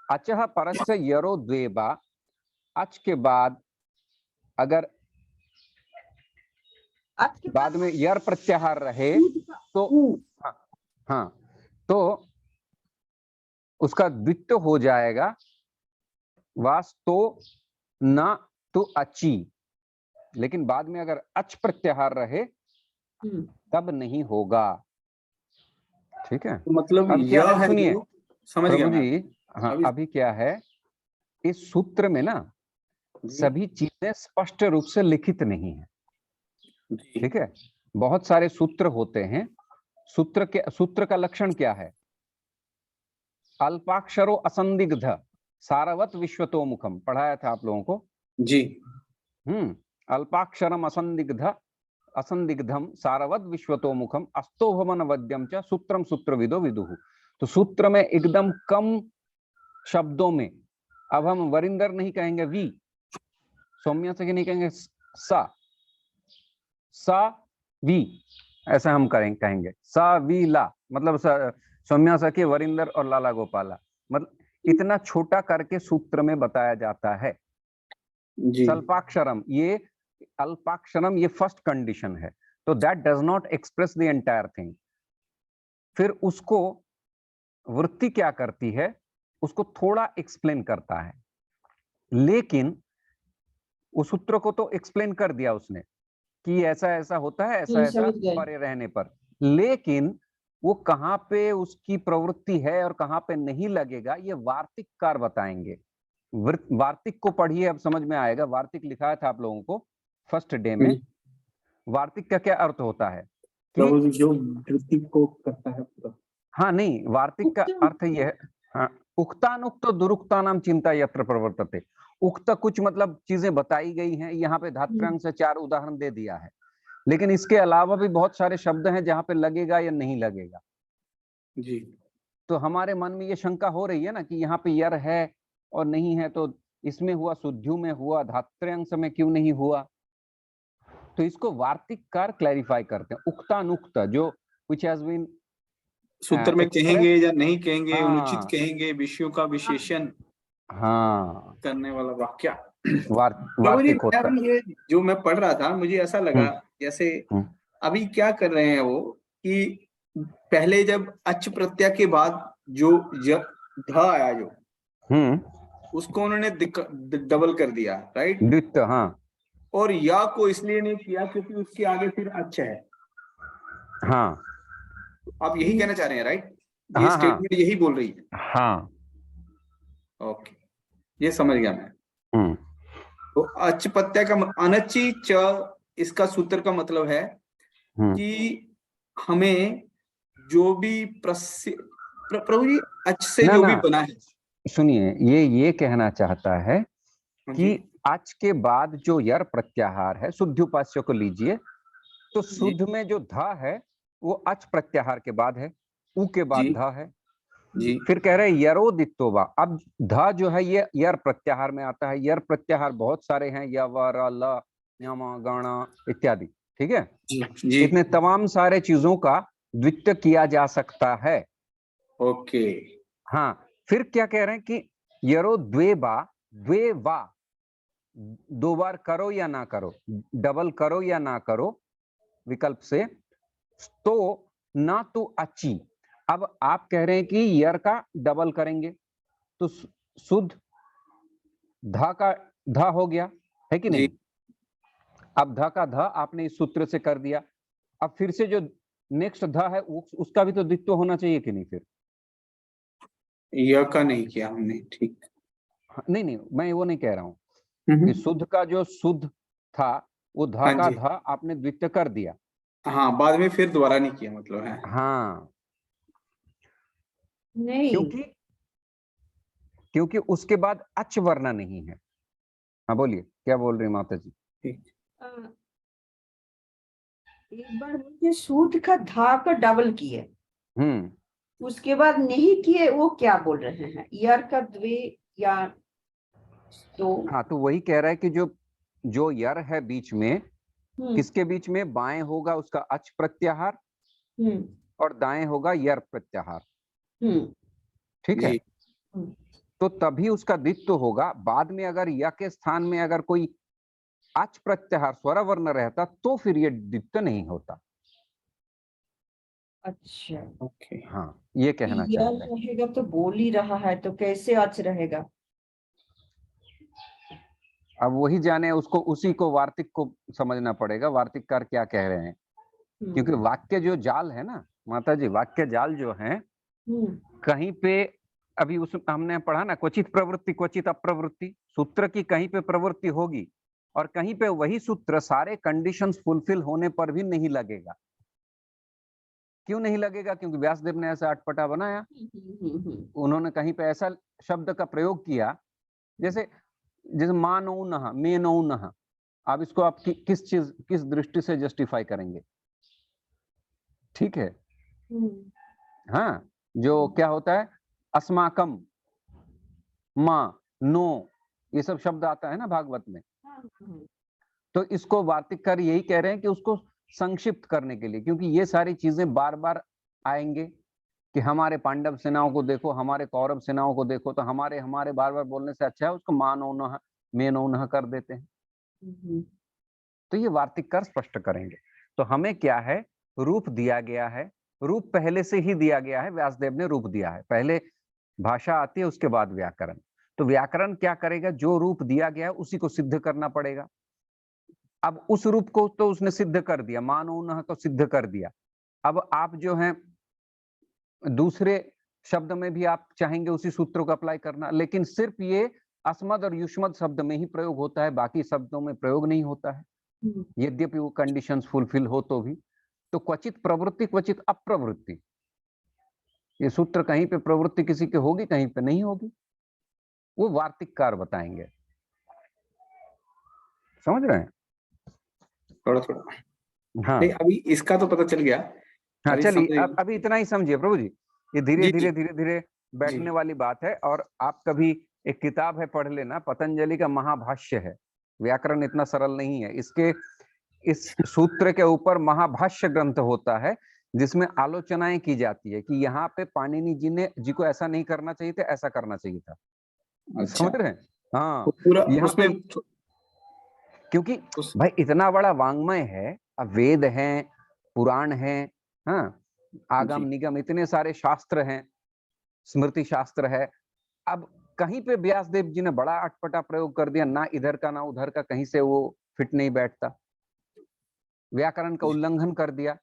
अचः परस्य यरो द्वेबा, अच के बाद अगर बाद में यर प्रत्याहार रहे तो हाँ, तो उसका द्वित्व हो जाएगा वास्तो न तो अची, लेकिन बाद में अगर अच प्रत्याहार रहे तब नहीं होगा। ठीक है, तो मतलब अब क्या है, सुनिए प्रभु जी। हाँ, अभी क्या है, इस सूत्र में ना सभी चीजें स्पष्ट रूप से लिखित नहीं है। ठीक है, बहुत सारे सूत्र होते हैं। सूत्र का लक्षण क्या है? अल्पाक्षरो असंदिग्ध सारवत विश्वतोमुखम, पढ़ाया था आप लोगों को जी। अल्पाक्षरम असंदिग्धम सारवत विश्वतोमुखम अस्तोभवन वद्यम च सूत्रम सूत्रविदो विदुः। तो सूत्र में एकदम कम शब्दों में, अब हम वरिंदर नहीं कहेंगे वी, सौम्य से नहीं कहेंगे सा वी, ऐसा हम कहेंगे सा वी ला, मतलब सौम्या सखी, वरिंदर और लाला गोपाला, मतलब इतना छोटा करके सूत्र में बताया जाता है। सल्पाक्षरम, ये अल्पाक्षरम, ये फर्स्ट कंडीशन है, तो that does not express the entire thing. फिर उसको वृत्ति क्या करती है, उसको थोड़ा एक्सप्लेन करता है, लेकिन उस सूत्र को तो एक्सप्लेन कर दिया उसने कि ऐसा ऐसा होता है, ऐसा ऐसा परे रहने पर, लेकिन वो कहाँ पे उसकी प्रवृत्ति है और कहाँ पे नहीं लगेगा, ये वार्तिककार बताएंगे। वार्तिक को पढ़िए, अब समझ में आएगा। वार्तिक लिखाया था आप लोगों को फर्स्ट डे में। वार्तिक का क्या अर्थ होता है कि जो वृत्ति को करता है पूरा। हाँ, नहीं, वार्तिक का अर्थ यह है, हाँ, उक्तानुक्त दुरुक्तानाम चिंता यत्र प्रवर्तते। उक्त कुछ मतलब चीजें बताई गई हैं, यहाँ पे धात्र्यांग से 4 उदाहरण दे दिया है, लेकिन इसके अलावा भी बहुत सारे शब्द हैं जहां पे लगेगा या नहीं लगेगा। जी। तो हमारे मन में ये शंका हो रही है ना कि यहाँ पे यर है और नहीं है, तो इसमें हुआ, शुद्ध्यु में हुआ, धात्र्यांश में क्यों नहीं हुआ? तो इसको वार्तिककार क्लैरिफाई करते हैं। उक्तानुक्त जो व्हिच हैज बीन सूत्र में कहेंगे या नहीं कहेंगे, अनुचित कहेंगे, विषयों का विशेषण करने वाला वाक्य वार्तिक होता है। ये जो मैं पढ़ रहा था, मुझे ऐसा लगा जैसे अभी क्या कर रहे हैं वो, कि पहले जब अच प्रत्यय के बाद जो ध आया, जो उसको उन्होंने डबल कर दिया, राइट। हाँ, और या को इसलिए नहीं किया क्योंकि उसके आगे फिर अच है। हाँ, आप यही कहना चाह रहे हैं, राइट? ये स्टेटमेंट यही बोल रही है। हाँ, ओके, ये समझ गया मैं। तो अच प्रत्यय का अनचि च, इसका सूत्र का मतलब है कि हमें जो भी प्रभु जी अच से जो भी बना है, सुनिए, ये कहना चाहता है कि अच के बाद जो यर प्रत्याहार है, शुद्ध्युपास्य को लीजिए, तो शुद्ध में जो ध है वो अच प्रत्याहार के बाद है, उ के बाद ध है। जी। फिर कह रहे यरोदित्तोबा, अब ध जो है ये यर प्रत्याहार में आता है। यर प्रत्याहार बहुत सारे हैं, य व र ल यम गण इत्यादि, ठीक है जी। इतने तमाम सारे चीजों का द्वित्व किया जा सकता है। ओके, हाँ, फिर क्या कह रहे हैं कि यरो द्वेबा, द्वेवा, 2 बार करो या ना करो, डबल करो या ना करो विकल्प से, तो ना तो अची। अब आप कह रहे हैं कि यर का डबल करेंगे तो शुद्ध धा का धा हो गया, है कि नहीं? अब धा का धा आपने इस सूत्र से कर दिया, अब फिर से जो नेक्स्ट धा है उसका भी तो द्वित्व होना चाहिए कि नहीं? फिर य का नहीं किया हमने, ठीक। नहीं नहीं, मैं वो नहीं कह रहा हूं कि शुद्ध का जो शुद्ध था वो धा का धा आपने द्वित्व कर दिया। हाँ, बाद में फिर दोबारा नहीं किया, मतलब है। हाँ नहीं, क्योंकि उसके बाद अच वर्ण नहीं है। हाँ बोलिए, क्या बोल रही माता जी? एक बार मुझे सूद का धा का डबल किए, उसके बाद नहीं किए, वो क्या बोल रहे हैं? यर का द्वे या तो? हाँ, तो वही कह रहा है कि जो यर है बीच में, किसके बीच में? बाएं होगा उसका अच प्रत्याहार और दाएं होगा यर प्रत्याहार, ठीक है? तो तभी उसका द्वित्व होगा। बाद में अगर य के स्थान में अगर कोई अच प्रत्याहार स्वर वर्ण रहता तो फिर ये द्वित्व नहीं होता। अच्छा, ओके, हाँ, ये कहना चाहते हैं। रहेगा तो बोल ही रहा है, तो कैसे अच रहेगा? अब वही जाने, उसको उसी को वार्तिक को समझना पड़ेगा, वार्तिककार क्या कह रहे हैं। क्योंकि वाक्य जो जाल है ना माता जी, वाक्य जाल जो है, कहीं पे अभी उस हमने पढ़ा ना, क्वचित प्रवृत्ति क्वचित अप्रवृत्ति, सूत्र की कहीं पे प्रवृत्ति होगी और कहीं पे वही सूत्र सारे कंडीशंस फुलफिल होने पर भी नहीं लगेगा। क्यों नहीं लगेगा? क्योंकि व्यासदेव ने ऐसा अटपटा बनाया। उन्होंने कहीं पे ऐसा शब्द का प्रयोग किया, जैसे मां नो नह, मे नो नह। आप इसको आप किस दृष्टि से जस्टिफाई करेंगे? ठीक है, हाँ, जो क्या होता है, अस्माकम, मां, नो, ये सब शब्द आता है ना भागवत में। तो इसको वार्तिककार यही कह रहे हैं कि उसको संक्षिप्त करने के लिए, क्योंकि ये सारी चीजें बार बार आएंगे कि हमारे पांडव सेनाओं को देखो, हमारे कौरव सेनाओं को देखो, तो हमारे बार बार बोलने से अच्छा है उसको मानो न मेनो न कर देते हैं। तो ये वार्तिककार स्पष्ट करेंगे। तो हमें क्या है, रूप दिया गया है, रूप पहले से ही दिया गया है, व्यासदेव ने रूप दिया है। पहले भाषा आती है, उसके बाद व्याकरण। तो व्याकरण क्या करेगा, जो रूप दिया गया है उसी को सिद्ध करना पड़ेगा। अब उस रूप को तो उसने सिद्ध कर दिया, मानो न को सिद्ध कर दिया। अब आप जो है दूसरे शब्द में भी आप चाहेंगे उसी सूत्र को अप्लाई करना, लेकिन सिर्फ ये अस्मद और युष्मद शब्द में ही प्रयोग होता है, बाकी शब्दों में प्रयोग नहीं होता है, यद्यपि वो कंडीशंस फुलफिल हो तो भी। तो क्वचित प्रवृत्ति क्वचित अप्रवृत्ति, ये सूत्र कहीं पे प्रवृत्ति किसी की होगी, कहीं पे नहीं होगी, वो वार्तिककार बताएंगे। समझ रहे हैं? थोड़ा थोड़ा। हाँ, अभी इसका तो पता चल गया। हाँ चलिए, अभी इतना ही समझिए प्रभु जी। ये धीरे धीरे धीरे धीरे बैठने वाली बात है। और आप कभी एक किताब है पढ़ लेना, पतंजलि का महाभाष्य है। व्याकरण इतना सरल नहीं है, इस सूत्र के ऊपर महाभाष्य ग्रंथ होता है जिसमें आलोचनाएं की जाती है कि यहाँ पे पाणिनि जी को ऐसा नहीं करना चाहिए था, ऐसा करना चाहिए था। अच्छा। समझ रहे हैं? हाँ, पूरा यहाँ पे क्योंकि भाई इतना बड़ा वांग्मय है, अब वेद हैं, पुराण हैं, हाँ, आगम निगम, इतने सारे शास्त्र हैं, स्मृति शास्त्र है। अब कहीं पे व्यासदेव जी ने बड़ा अटपटा प्रयोग कर दिया, ना इधर का ना उधर का, कहीं से वो फिट नहीं बैठता, व्याकरण का उल्लंघन कर दिया।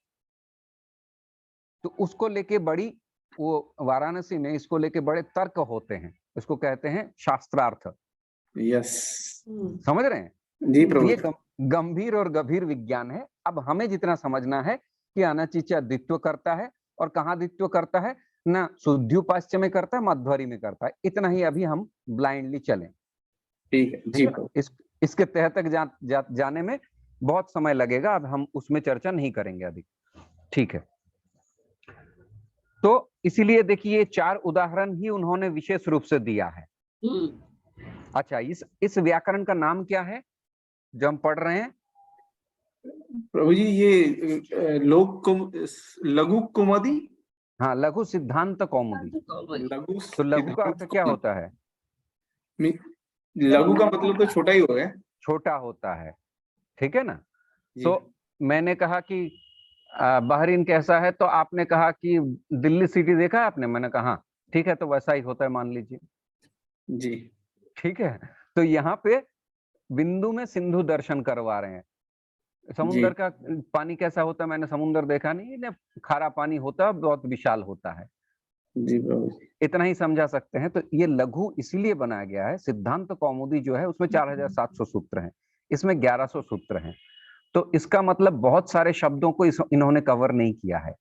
तो उसको लेके बड़ी, वो वाराणसी में इसको लेके बड़े तर्क होते हैं, इसको कहते हैं शास्त्रार्थ। यस, समझ रहे हैं जी प्रभु। ये गंभीर और गंभीर विज्ञान है। अब हमें जितना समझना है कि अनचिचा द्वित्व करता है, और कहाँ द्वित्व करता है, ना शुद्ध्युपास्य में करता है, मध्वरी में करता है, इतना ही अभी हम ब्लाइंडली चलें। ठीक है जी प्रभु। इसके तह तक जाने में बहुत समय लगेगा, अब हम उसमें चर्चा नहीं करेंगे अधिक। ठीक है, तो इसीलिए देखिए 4 उदाहरण ही उन्होंने विशेष रूप से दिया है। अच्छा, इस व्याकरण का नाम क्या है जो हम पढ़ रहे हैं प्रभु जी? ये लघु कुमुदी। हाँ, लघु सिद्धांत कौमुदी। तो लघु का अर्थ क्या होता है? लघु का मतलब तो छोटा ही हो गया, छोटा होता है, ठीक है ना? तो मैंने कहा कि बहरीन कैसा है, तो आपने कहा कि दिल्ली सिटी देखा है आपने, मैंने कहा हाँ, ठीक है, तो वैसा ही होता है मान लीजिए जी, ठीक है। तो यहाँ पे बिंदु में सिंधु दर्शन करवा रहे हैं। समुंदर का पानी कैसा होता है, मैंने समुंदर देखा नहीं, खारा पानी होता है, बहुत विशाल होता है जी प्रभु, इतना ही समझा सकते हैं। तो ये लघु इसीलिए बनाया गया है, सिद्धांत कौमुदी जो है उसमें 4700 सूत्र हैं, इसमें 1100 सूत्र हैं, तो इसका मतलब बहुत सारे शब्दों को इन्होंने कवर नहीं किया है।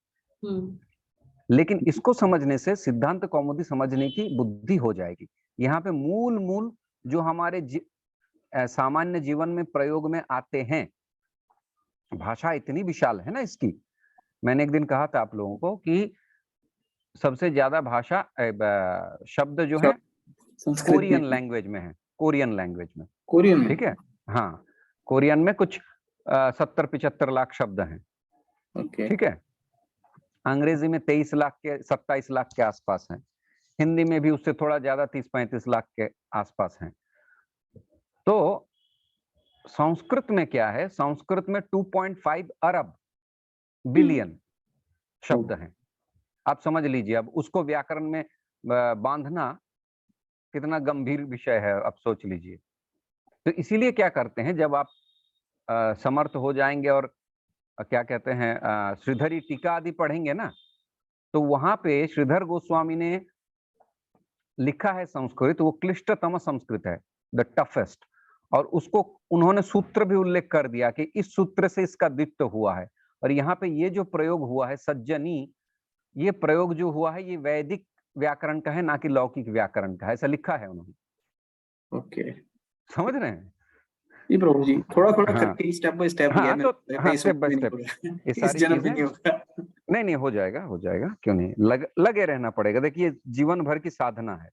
लेकिन इसको समझने से सिद्धांत कौमुदी समझने की बुद्धि हो जाएगी। यहाँ पे मूल मूल जो हमारे सामान्य जीवन में प्रयोग में आते हैं, भाषा इतनी विशाल है ना इसकी। मैंने एक दिन कहा था आप लोगों को कि सबसे ज्यादा भाषा शब्द जो है कोरियन लैंग्वेज में है, कोरियन लैंग्वेज में, कोरियन में, ठीक है, हाँ, कोरियन में कुछ 70-75 लाख शब्द हैं, ठीक है। अंग्रेजी में 23 लाख के 27 लाख के आसपास हैं, हिंदी में भी उससे थोड़ा ज्यादा 30-35 लाख के आसपास हैं। तो संस्कृत में क्या है, संस्कृत में 2.5 अरब बिलियन शब्द हैं। आप समझ लीजिए, अब उसको व्याकरण में बांधना कितना गंभीर विषय है, अब सोच लीजिए। तो इसीलिए क्या करते हैं, जब आप समर्थ हो जाएंगे और क्या कहते हैं श्रीधरी टीका आदि पढ़ेंगे ना, तो वहां पे श्रीधर गोस्वामी ने लिखा है संस्कृत, वो क्लिष्टतम संस्कृत है, द टफेस्ट, और उसको उन्होंने सूत्र भी उल्लेख कर दिया कि इस सूत्र से इसका द्वित्व हुआ है। और यहाँ पे ये जो प्रयोग हुआ है सज्जनी, ये प्रयोग जो हुआ है ये वैदिक व्याकरण का है, ना कि लौकिक व्याकरण का है, ऐसा लिखा है उन्होंने। ओके, समझ रहे हैं जी प्रभु जी, थोड़ा थोड़ा हाँ, करके स्टेप बाय स्टेप हाँ, तो हाँ, स्टेप बाय स्टेप ये सारी चीजें नहीं हो जाएगा, हो जाएगा, क्यों नहीं, लगे रहना पड़ेगा। देखिए जीवन भर की साधना है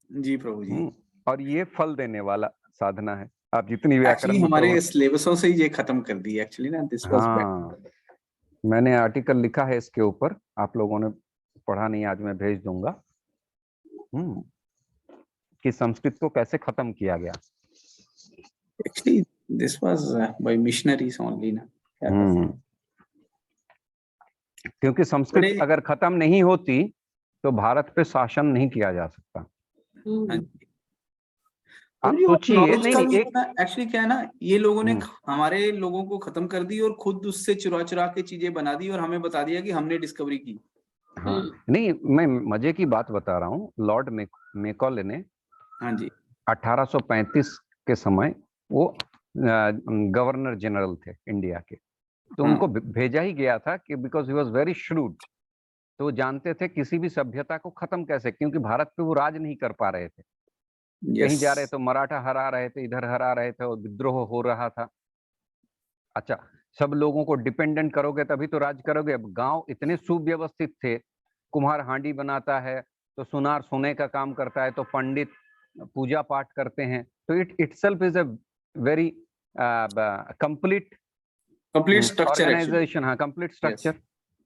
जी प्रभु जी, और ये फल देने वाला साधना है। आप जितनी व्याकरण हमारे सिलेबसों से ही ये खत्म कर दी एक्चुअली ना, दिस वाज हाँ, मैंने आर्टिकल लिखा है इसके ऊपर, आप लोगों ने पढ़ा नहीं, आज मैं भेज दूंगा कि संस्कृत को कैसे खत्म किया गया। Actually this was by missionaries only ना, क्योंकि संस्कृत अगर खत्म नहीं होती तो भारत पे शासन नहीं किया जा सकता। आप सोचिए, नहीं एक्चुअली क्या है ना, ये लोगों ने हमारे लोगों को खत्म कर दी और खुद उससे चुरा के चीजें बना दी और हमें बता दिया कि हमने डिस्कवरी की। हाँ, नहीं, मैं मजे की बात बता रहा हूँ। लॉर्ड मैकॉले ने, हाँ जी, 1835 के समय वो गवर्नर जनरल थे इंडिया के, तो उनको भेजा ही गया था कि because he was very shrewd, तो वो जानते थे किसी भी सभ्यता को खत्म कैसे, क्योंकि भारत पे वो राज नहीं कर पा रहे थे। कहीं जा रहे तो मराठा हरा रहे थे, इधर हरा रहे थे और विद्रोह हो रहा था। अच्छा, सब लोगों को डिपेंडेंट करोगे तभी तो राज करोगे। अब गांव इतने सुव्यवस्थित थे, कुम्हार हांडी बनाता है तो सुनार सोने का काम करता है, तो पंडित पूजा पाठ करते हैं, तो it itself is a very complete structure organisation. हाँ, कंप्लीट स्ट्रक्चर।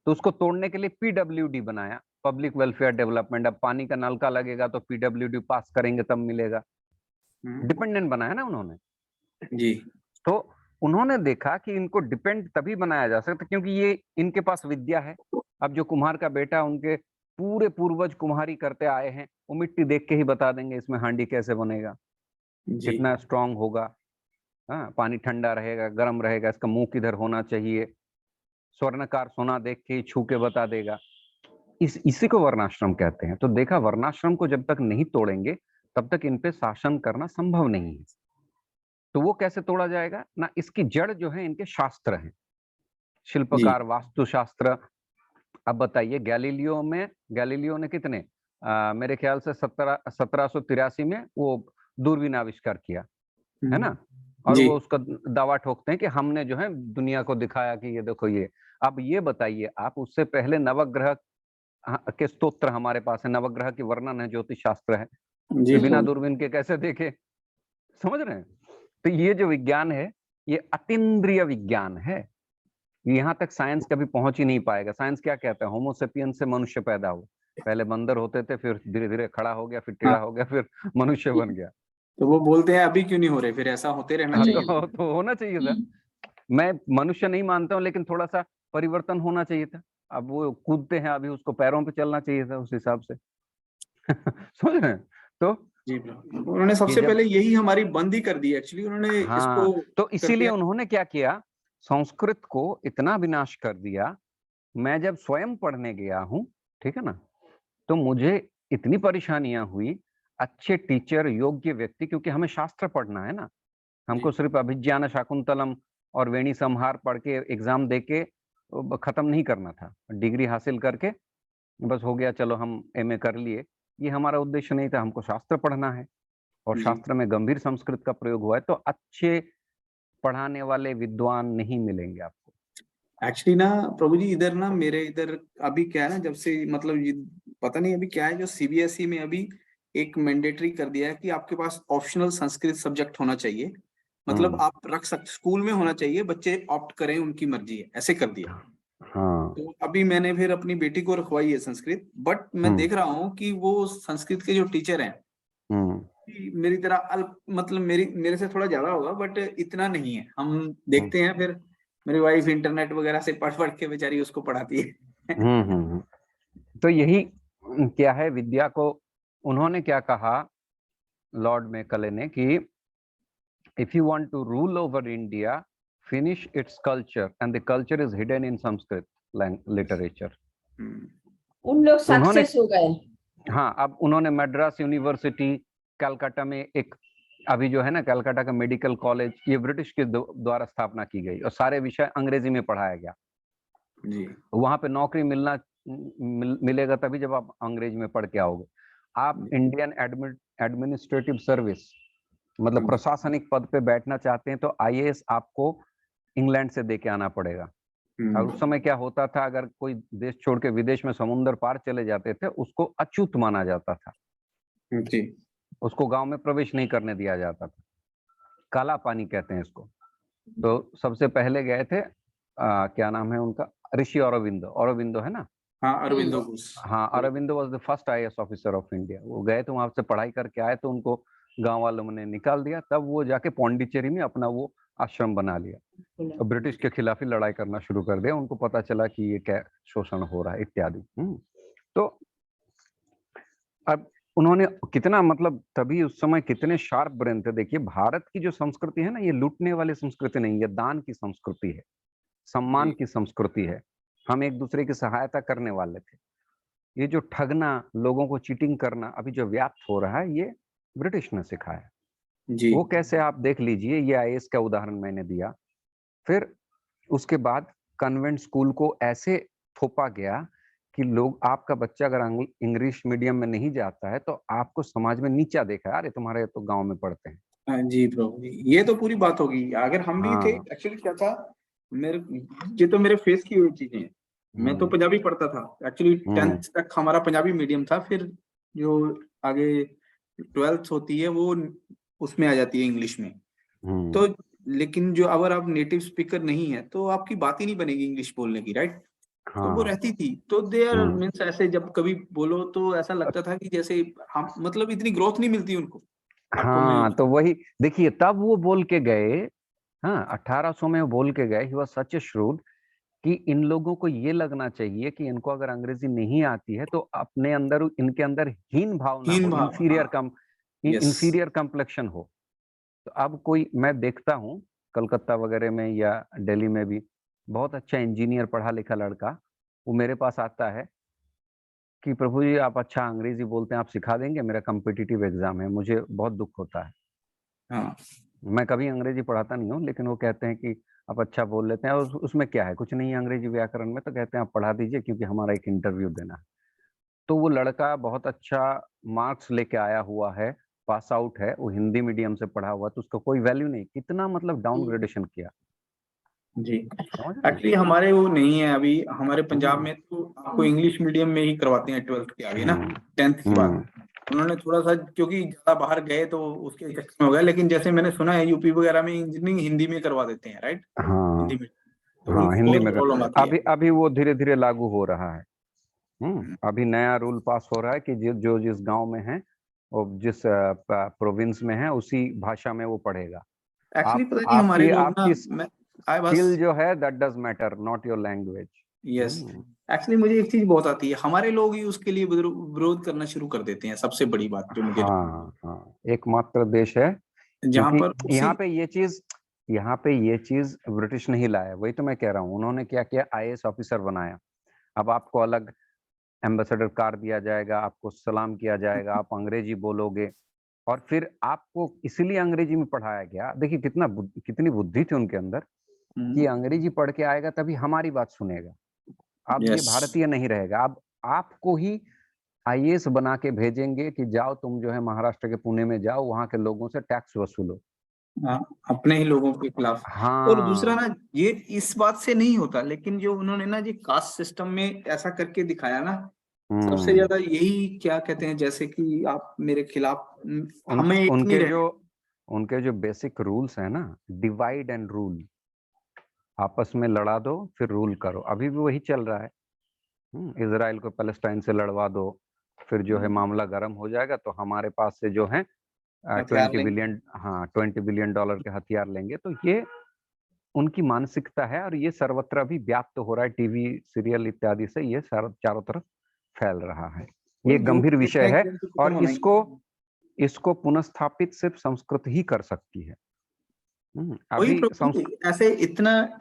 तो उसको तोड़ने के लिए पीडब्ल्यूडी बनाया, पब्लिक वेलफेयर डेवलपमेंट। अब पानी का नलका लगेगा तो पीडब्ल्यूडी पास करेंगे तब मिलेगा। डिपेंडेंट बनाया ना उन्होंने जी। तो उन्होंने देखा कि इनको डिपेंड तभी बनाया जा सकता क्योंकि ये इनके पास विद्या है। अब जो कुम्हार का बेटा, उनके पूरे पूर्वज कुम्हारी करते आए हैं, वो मिट्टी देख के ही बता देंगे इसमें हांडी कैसे बनेगा, कितना स्ट्रांग होगा, हाँ, पानी ठंडा रहेगा, गर्म रहेगा, इसका मुंह किधर होना चाहिए, स्वर्णकार सोना देख के छू के बता देगा। इसी को वर्णाश्रम कहते हैं। तो देखा, वर्णाश्रम को जब तक नहीं तोड़ेंगे तब तक इन पे शासन करना संभव नहीं है। तो वो कैसे तोड़ा जाएगा ना, इसकी जड़ जो है इनके शास्त्र हैं, शिल्पकार, वास्तुशास्त्र। अब बताइए, गैलीलियो ने कितने मेरे ख्याल से 1783 में वो दूरबीन आविष्कार किया है ना, और वो उसका दावा ठोकते हैं कि हमने जो है दुनिया को दिखाया कि ये देखो ये। अब ये बताइए आप, उससे पहले नवग्रह के स्तोत्र हमारे पास है, नवग्रह की वर्णन है, ज्योतिष शास्त्र है, तो बिना दूरबीन के कैसे देखे, समझ रहे हैं। तो ये जो विज्ञान है ये अतीन्द्रिय विज्ञान है, यहाँ तक साइंस कभी पहुंच ही नहीं पाएगा। साइंस क्या कहता है, होमोसेपियन से मनुष्य पैदा हुआ, पहले बंदर होते थे, फिर धीरे धीरे खड़ा हो गया, फिर टेढ़ा हो गया, फिर मनुष्य बन गया। तो वो बोलते हैं अभी क्यों नहीं हो रहे, फिर ऐसा होते रहना चाहिए। तो होना चाहिए था। मैं मनुष्य नहीं मानता हूँ, लेकिन थोड़ा सा परिवर्तन होना चाहिए था। अब वो कूदते हैं, अभी उसको पैरों पे चलना चाहिए था उस हिसाब से। समझ रहे हैं? तो जी उन्होंने सबसे पहले यही हमारी बंद ही कर दी एक्चुअली, उन्होंने इसको तो इसीलिए उन्होंने क्या किया, संस्कृत को इतना विनाश कर दिया। मैं जब स्वयं पढ़ने गया हूँ, ठीक है ना, तो मुझे इतनी परेशानियां हुई। अच्छे टीचर, योग्य व्यक्ति, क्योंकि हमें शास्त्र पढ़ना है ना, हमको सिर्फ अभिज्ञान शाकुंतलम और वेणी संहार पढ़ के एग्जाम दे के खत्म नहीं करना था, डिग्री हासिल करके बस हो गया, चलो हम एमए कर लिए, ये हमारा उद्देश्य नहीं था। हमको शास्त्र पढ़ना है, और शास्त्र में गंभीर संस्कृत का प्रयोग हुआ है, तो अच्छे पढ़ाने वाले विद्वान नहीं मिलेंगे आपको। एक्चुअली ना प्रभु जी, इधर ना मेरे इधर अभी क्या है ना, जब से मतलब ये पता नहीं अभी क्या है, जो सीबीएसई में अभी एक मैंडेटरी कर दिया है कि आपके पास ऑप्शनल संस्कृत सब्जेक्ट होना चाहिए, मतलब आप रख सकते, स्कूल में होना चाहिए, बच्चे ऑप्ट करें, उनकी मर्जी है, ऐसे कर दिया। हाँ। तो अभी मैंने फिर अपनी बेटी को रखवाई है संस्कृत, बट मैं देख रहा हूँ कि वो संस्कृत के जो टीचर हैं मेरी तरह अल्प, मतलब मेरे से थोड़ा ज्यादा होगा, बट इतना नहीं है। हम देखते हैं, फिर मेरी वाइफ इंटरनेट वगैरह से पढ़ पढ़ के बेचारी उसको पढ़ाती है। तो यही क्या है, विद्या को उन्होंने क्या कहा, लॉर्ड मैकले ने, कि if you want to rule over India, finish its culture, and the culture is hidden in Sanskrit literature. उन लोग सक्सेस हो गए। हाँ, अब उन्होंने मद्रास यूनिवर्सिटी, कलकत्ता में एक अभी जो है ना कलकत्ता का मेडिकल कॉलेज, ये ब्रिटिश के द्वारा स्थापना की गई, और सारे विषय अंग्रेजी में पढ़ाया गया जी। वहां पे नौकरी मिलेगा तभी जब आप अंग्रेजी में पढ़ के आओगे। आप इंडियन एडमिनिस्ट्रेटिव सर्विस, मतलब प्रशासनिक पद पे बैठना चाहते हैं, तो आईएएस आपको इंग्लैंड से दे के आना पड़ेगा। और उस समय क्या होता था, अगर कोई देश छोड़ के विदेश में समुद्र पार चले जाते थे, उसको अछूत माना जाता था जी। उसको गांव में प्रवेश नहीं करने दिया जाता था, काला पानी कहते हैं इसको। तो सबसे पहले गए थे क्या नाम है उनका, ऋषि औरबिंदो है ना। हाँ, अरविंदो घोष। हाँ, Aurobindo was the first IAS officer of India. वो गए तो वहां से पढ़ाई करके आए, तो उनको गांव वालों ने निकाल दिया, तब वो जाके पौंडीचेरी में अपना वो आश्रम बना लिया, और ब्रिटिश के खिलाफ ही लड़ाई करना शुरू कर दिया। उनको पता चला कि ये क्या शोषण हो रहा है इत्यादि। तो अब उन्होंने कितना, मतलब तभी उस समय कितने शार्प ब्रेन थे। देखिए, भारत की जो संस्कृति है ना, ये लूटने वाली संस्कृति नहीं है, दान की संस्कृति है, सम्मान की संस्कृति है। हम एक दूसरे की सहायता करने वाले थे। ये जो ठगना, लोगों को चीटिंग करना अभी जो व्याप्त हो रहा है, ये ब्रिटिश ने सिखाया जी। वो कैसे, आप देख लीजिए, ये आईएएस का उदाहरण मैंने दिया। फिर उसके बाद कन्वेंट स्कूल को ऐसे थोपा गया कि लोग, आपका बच्चा अगर इंग्लिश मीडियम में नहीं जाता है तो आपको समाज में नीचा देखा है, अरे तुम्हारे तो गांव में पढ़ते हैं। हाँ जी प्रभु जी, ये तो पूरी बात होगी। अगर हम भी थे, एक्चुअली क्या था, ये तो मेरे फेस की हुई चीजें। मैं तो पंजाबी पढ़ता था एक्चुअली, 10th तक हमारा पंजाबी मीडियम था, फिर जो आगे 12th होती है वो उसमें आ जाती है इंग्लिश में। तो लेकिन जो अगर आप नेटिव स्पीकर नहीं है तो आपकी बात ही नहीं बनेगी इंग्लिश बोलने की, राइट। तो वो रहती थी, तो देयर मीन्स ऐसे जब कभी बोलो तो ऐसा लगता था कि जैसे हम, मतलब इतनी ग्रोथ नहीं मिलती उनको। हाँ, तो वही देखिए, तब वो बोल के गए, हाँ 1800 में वो बोल के गए, he was such A shrewd, कि इन लोगों को ये लगना चाहिए कि इनको अगर अंग्रेजी नहीं आती है तो अपने अंदर, इनके अंदर हीन भावना हो, इंफीरियर कम्प्लेक्शन हो। तो अब कोई, मैं देखता हूँ कलकत्ता वगैरह में या दिल्ली में भी, बहुत अच्छा इंजीनियर पढ़ा लिखा लड़का, वो मेरे पास आता है कि प्रभु जी आप अच्छा अंग्रेजी बोलते हैं, आप सिखा देंगे, मेरा कॉम्पिटिटिव एग्जाम है। मुझे बहुत दुख होता है। हाँ, मैं कभी अंग्रेजी पढ़ाता नहीं हूँ, लेकिन वो कहते हैं कि आप अच्छा बोल लेते हैं, और उसमें क्या है, कुछ नहीं है अंग्रेजी व्याकरण में, तो कहते हैं आप पढ़ा दीजिए क्योंकि हमारा एक इंटरव्यू देना है। तो वो लड़का बहुत अच्छा मार्क्स लेके आया हुआ है, पास आउट है, वो हिंदी मीडियम से पढ़ा हुआ, तो उसका कोई वैल्यू नहीं। कितना मतलब डाउनग्रेडेशन किया जी। एक्चुअली हमारे वो नहीं है अभी, हमारे पंजाब में तो आपको इंग्लिश मीडियम में ही करवाते हैं 12th के आगे ना, 10th के बाद। उन्होंने थोड़ा सा, क्योंकि ज्यादा बाहर गए तो उसके चक्कर में हो गया, लेकिन जैसे मैंने सुना है यूपी वगैरह में इंजीनियरिंग हिंदी में करवा देते हैं, राइट। हिंदी में, तो हाँ हिंदी में अभी वो धीरे धीरे लागू हो रहा है। अभी नया रूल पास हो रहा है कि जो जिस गांव में है और जिस प्रोविंस में है, उसी भाषा में वो पढ़ेगा। एक्चुअली पता नहीं हमारे लोग ना, स्किल जो है that does matter, not your language. Yes, actually मुझे एक चीज बहुत आती है, हमारे लोग ही उसके लिए विरोध करना शुरू कर देते हैं, सबसे बड़ी बात जो मुझे हाँ, एकमात्र देश है जहां पर यहाँ पे ये चीज ब्रिटिश नहीं लाया। वही तो मैं कह रहा हूँ, उन्होंने क्या किया, आईएएस ऑफिसर बनाया। अब आपको अलग एम्बेसडर कार दिया जाएगा, आपको सलाम किया जाएगा, आप अंग्रेजी बोलोगे, और फिर आपको इसीलिए अंग्रेजी में पढ़ाया गया। देखिए कितनी बुद्धि थी उनके अंदर कि अंग्रेजी पढ़ के आएगा तभी हमारी बात सुनेगा। अब ये भारतीय नहीं रहेगा, अब आपको ही आईएएस बना के भेजेंगे कि जाओ तुम जो है महाराष्ट्र के पुणे में जाओ, वहां के लोगों से टैक्स वसूलो। अपने ही लोगों के खिलाफ। हाँ। और दूसरा ना, ये इस बात से नहीं होता, लेकिन जो उन्होंने ना ये कास्ट सिस्टम में ऐसा करके दिखाया ना, सबसे ज्यादा यही क्या कहते हैं, जैसे कि आप मेरे खिलाफ, हमें एक नहीं उनके जो बेसिक रूल्स है ना, डिवाइड एंड रूल, आपस में लड़ा दो फिर रूल करो, अभी भी वही चल रहा है। इजराइल को पैलेस्टाइन से लड़वा दो, फिर जो है मामला गर्म हो जाएगा तो हमारे पास से जो है 20 बिलियन डॉलर के हथियार लेंगे। तो ये उनकी मानसिकता है, और ये सर्वत्र भी व्याप्त हो रहा है, टीवी सीरियल इत्यादि से ये चारों तरफ फैल रहा है। ये गंभीर विषय है, और इसको पुनर्स्थापित सिर्फ संस्कृत ही कर सकती है। अभी ऐसे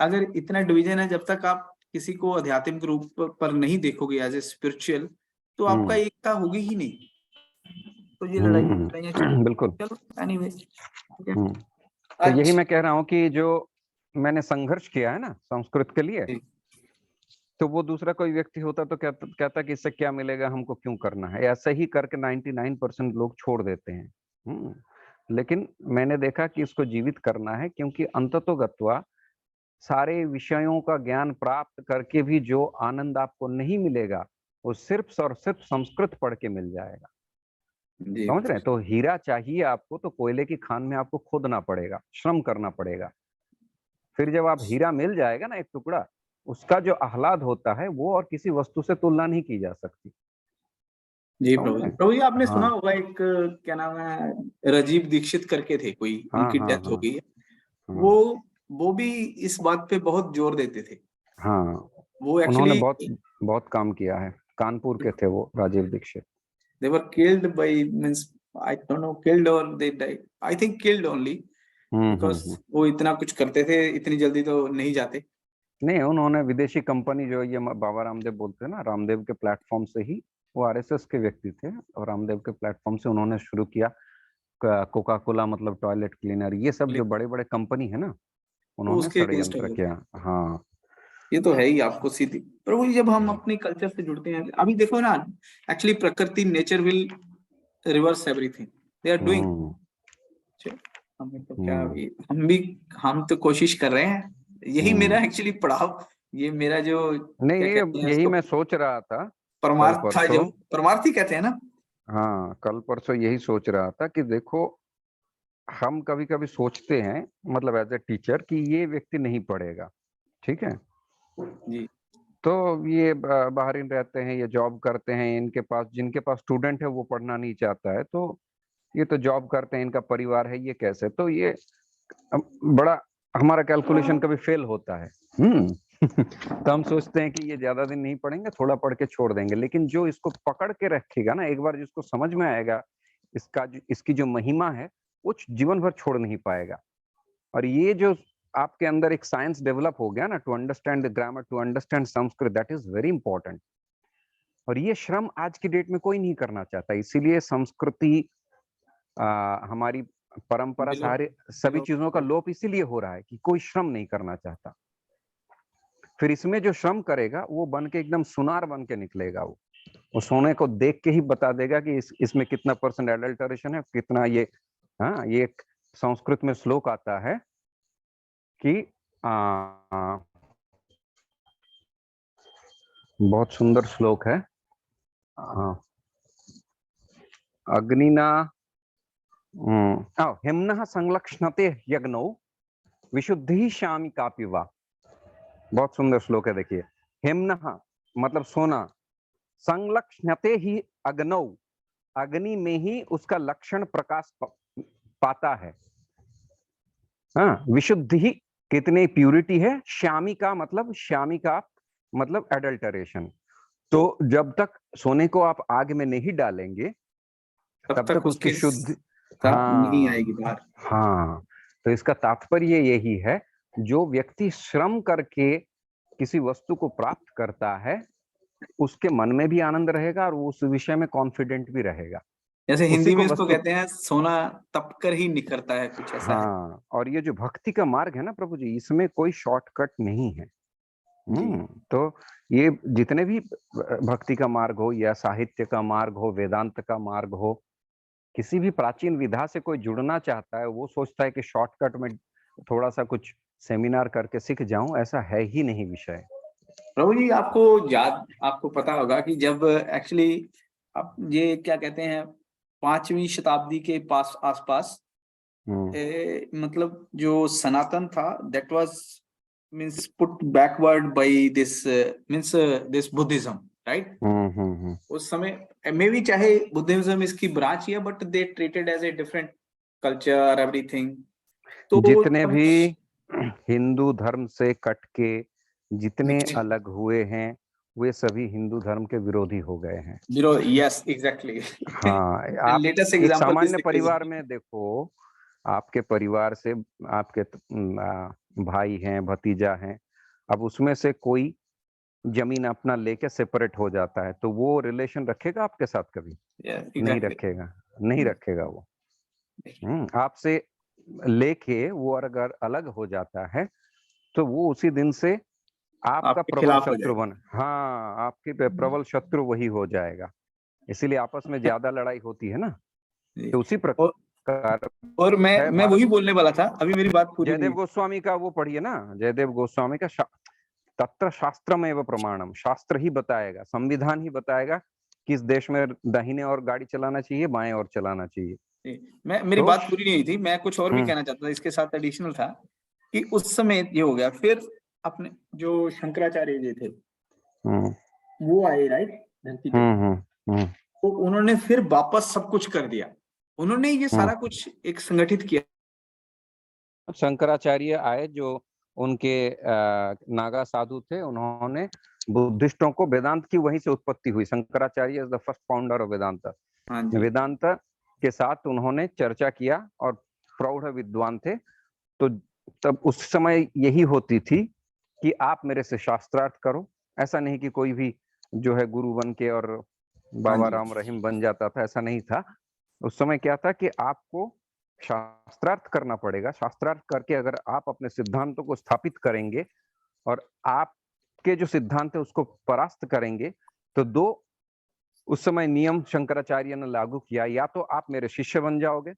अगर इतना डिवीजन है, जब तक आप किसी को आध्यात्मिक रूप पर नहीं देखोगे एज ए स्पिरिचुअल, तो आपका एकता होगी ही नहीं। तो ये लड़ाई बिल्कुल। चलो एनीवे, तो यही मैं कह रहा हूँ कि जो मैंने संघर्ष किया है ना संस्कृत के लिए, तो वो दूसरा कोई व्यक्ति होता तो कहता कि इससे क्या मिलेगा, हमको क्यों करना है। ऐसे ही करके 99% लोग छोड़ देते हैं। लेकिन मैंने देखा कि इसको जीवित करना है, क्योंकि अंततोगत्वा सारे विषयों का ज्ञान प्राप्त करके भी जो आनंद आपको नहीं मिलेगा, वो सिर्फ और सिर्फ संस्कृत पढ़ के मिल जाएगा। समझ रहे हैं? तो हीरा चाहिए आपको तो कोयले की खान में आपको खोदना पड़ेगा, श्रम करना पड़ेगा। फिर जब आप हीरा मिल जाएगा ना एक टुकड़ा, उसका जो आह्लाद होता है वो और किसी वस्तु से तुलना नहीं की जा सकती। जी प्रभु जी, आपने सुना होगा एक, क्या नाम है, राजीव दीक्षित करके थे कोई, उनकी डेथ हो गई है। वो भी इस बात पे बहुत जोर देते थे। वो उन्होंने बहुत काम किया है। कानपुर के थे वो, Rajiv Dixit. They were killed by, means I don't know, killed or they died. I think killed only, because वो इतना कुछ करते थे, इतनी जल्दी तो नहीं जाते। नहीं, उन्होंने विदेशी कंपनी जो ये बाबा रामदेव बोलते हैं ना, रामदेव के प्लेटफॉर्म से ही, वो आरएसएस के व्यक्ति थे, और रामदेव के प्लेटफॉर्म से उन्होंने शुरू किया कोका कोला, मतलब टॉयलेट क्लीनर, ये सब जो बड़े बड़े कंपनी है ना, उन्होंने षड्यंत्र किया। हाँ, ये तो है ही। आपको सीधी प्रभु जी, जब हम अपने कल्चर से जुड़ते हैं, अभी देखो ना, एक्चुअली प्रकृति, nature will reverse everything they are doing. हम तो कोशिश कर रहे हैं। यही मेरा एक्चुअली पड़ाव, ये मेरा जो नहीं, यही मैं सोच रहा था, परमार्थ था, जो परमार्थी कहते हैं ना। हाँ, कल परसों यही सोच रहा था कि देखो, हम कभी कभी सोचते हैं, मतलब एज ए टीचर, कि ये व्यक्ति नहीं पढ़ेगा, ठीक है जी, तो ये बाहर रहते हैं, ये जॉब करते हैं, इनके पास, जिनके पास स्टूडेंट है वो पढ़ना नहीं चाहता है, तो ये तो जॉब करते हैं, इनका परिवार है, ये कैसे। तो ये बड़ा हमारा कैलकुलेशन कभी फेल होता है। तो हम सोचते हैं कि ये ज्यादा दिन नहीं पढ़ेंगे, थोड़ा पढ़ के छोड़ देंगे। लेकिन जो इसको पकड़ के रखेगा ना, एक बार जिसको समझ में आएगा इसकी जो महिमा है, वो जीवन भर छोड़ नहीं पाएगा। और ये जो आपके अंदर एक साइंस डेवलप हो गया ना, to understand the grammar, to understand Sanskrit, that is very important. और ये श्रम आज की डेट में कोई नहीं करना चाहता, इसीलिए संस्कृति, हमारी परंपरा, सारे सभी चीजों का लोप इसीलिए हो रहा है कि कोई श्रम नहीं करना चाहता। फिर इसमें जो श्रम करेगा वो बन के एकदम सुनार बन के निकलेगा। वो सोने को देख के ही बता देगा कि इसमें कितना % एडल्टरेशन है, कितना ये। हाँ, ये एक संस्कृत में श्लोक आता है कि बहुत सुंदर श्लोक है, अग्निना हेम्नः संलक्ष्णते यज्ञौ विशुद्धि शामी कापिवा। बहुत सुंदर श्लोक है, देखिए। हेम्नः मतलब सोना, संलक्ष्णते ही अग्नौ, अग्नि में ही उसका लक्षण प्रकाश पाता है। हाँ, विशुद्धि कितनी प्यूरिटी है? श्यामिका मतलब एडल्टरेशन। तो जब तक सोने को आप आग में नहीं डालेंगे तब तक उसकी शुद्ध नहीं आएगी बाहर। हाँ, तो इसका तात्पर्य यही है, जो व्यक्ति श्रम करके किसी वस्तु को प्राप्त करता है उसके मन में भी आनंद रहेगा और वो उस विषय में कॉन्फिडेंट भी रहेगा। जैसे हिंदी में इसको कहते हैं सोना तप कर ही निखरता है, कुछ ऐसा है। हाँ, और ये जो भक्ति का मार्ग है ना प्रभु जी, इसमें कोई शॉर्टकट नहीं है। तो ये जितने भी भक्ति का मार्ग हो या साहित्य का मार्ग हो, वेदांत का मार्ग हो, किसी भी प्राचीन विधा से कोई जुड़ना चाहता है वो सोचता है कि शॉर्टकट में थोड़ा सा कुछ सेमिनार करके सीख जाऊं, ऐसा है ही नहीं विषय। प्रभु जी आपको पता होगा कि जब एक्चुअली आप ये क्या कहते हैं 5वीं शताब्दी के आसपास मतलब जो सनातन था that was means put backward by this Buddhism, right? उस समय मे बी चाहे बुद्धिज्म इसकी ब्रांच है but they treated as a different culture everything. तो जितने भी हिंदू धर्म से कट के जितने अलग हुए हैं वे सभी हिंदू धर्म के विरोधी हो गए हैं। Yes exactly. हाँ, आप एक सामान्य परिवार में देखो, आपके परिवार से आपके भाई हैं, भतीजा हैं, अब उसमें से कोई जमीन अपना लेके सेपरेट हो जाता है तो वो रिलेशन रखेगा आपके साथ कभी? नहीं रखेगा, नहीं रखेगा वो। आपसे लेके वो अगर अलग हो जाता है तो वो उसी दिन से आपका प्रबल शत्रु आपकी प्रबल शत्रु वही हो जाएगा। इसीलिए आपस में ज्यादा लड़ाई होती है ना। तो उसी प्रकार और मैं वही बोलने वाला था, अभी मेरी बात पूरी जयदेव गोस्वामी का वो पढ़िए ना, जयदेव गोस्वामी का तत्र शास्त्रमेव प्रमाणम, शास्त्र ही बताएगा, संविधान ही बताएगा किस देश में दाहिने और गाड़ी चलाना चाहिए, बाएं और चलाना चाहिए। मेरी बात पूरी नहीं हुई थी, मैं कुछ और भी कहना चाहता था, इसके साथ एडिशनल था कि उस समय ये हो गया, फिर अपने जो शंकराचार्य जी थे वो आए, राइट, धरती पे। तो उन्होंने फिर वापस सब कुछ कर दिया, उन्होंने ये सारा कुछ एक संगठित किया। शंकराचार्य आए जो उनके नागा साधु थे, उन्होंने बुद्धिस्टों को, वेदांत की वहीं से उत्पत्ति हुई। Shankaracharya is the first founder of Vedanta. Vedanta के साथ उन्होंने चर्चा किया और प्रौढ़ विद्वान थे। तो तब उस समय यही होती थी कि आप मेरे से शास्त्रार्थ करो, ऐसा नहीं कि कोई भी जो है गुरु बन के और बाबा राम रहीम बन जाता था, ऐसा नहीं था। उस समय क्या था कि आपको शास्त्रार्थ करना पड़ेगा। शास्त्रार्थ करके अगर आप अपने सिद्धांतों को स्थापित करेंगे और आपके जो सिद्धांत है उसको परास्त करेंगे तो दो उस समय नियम शंकराचार्य ने लागू किया, या तो आप मेरे शिष्य बन जाओगे,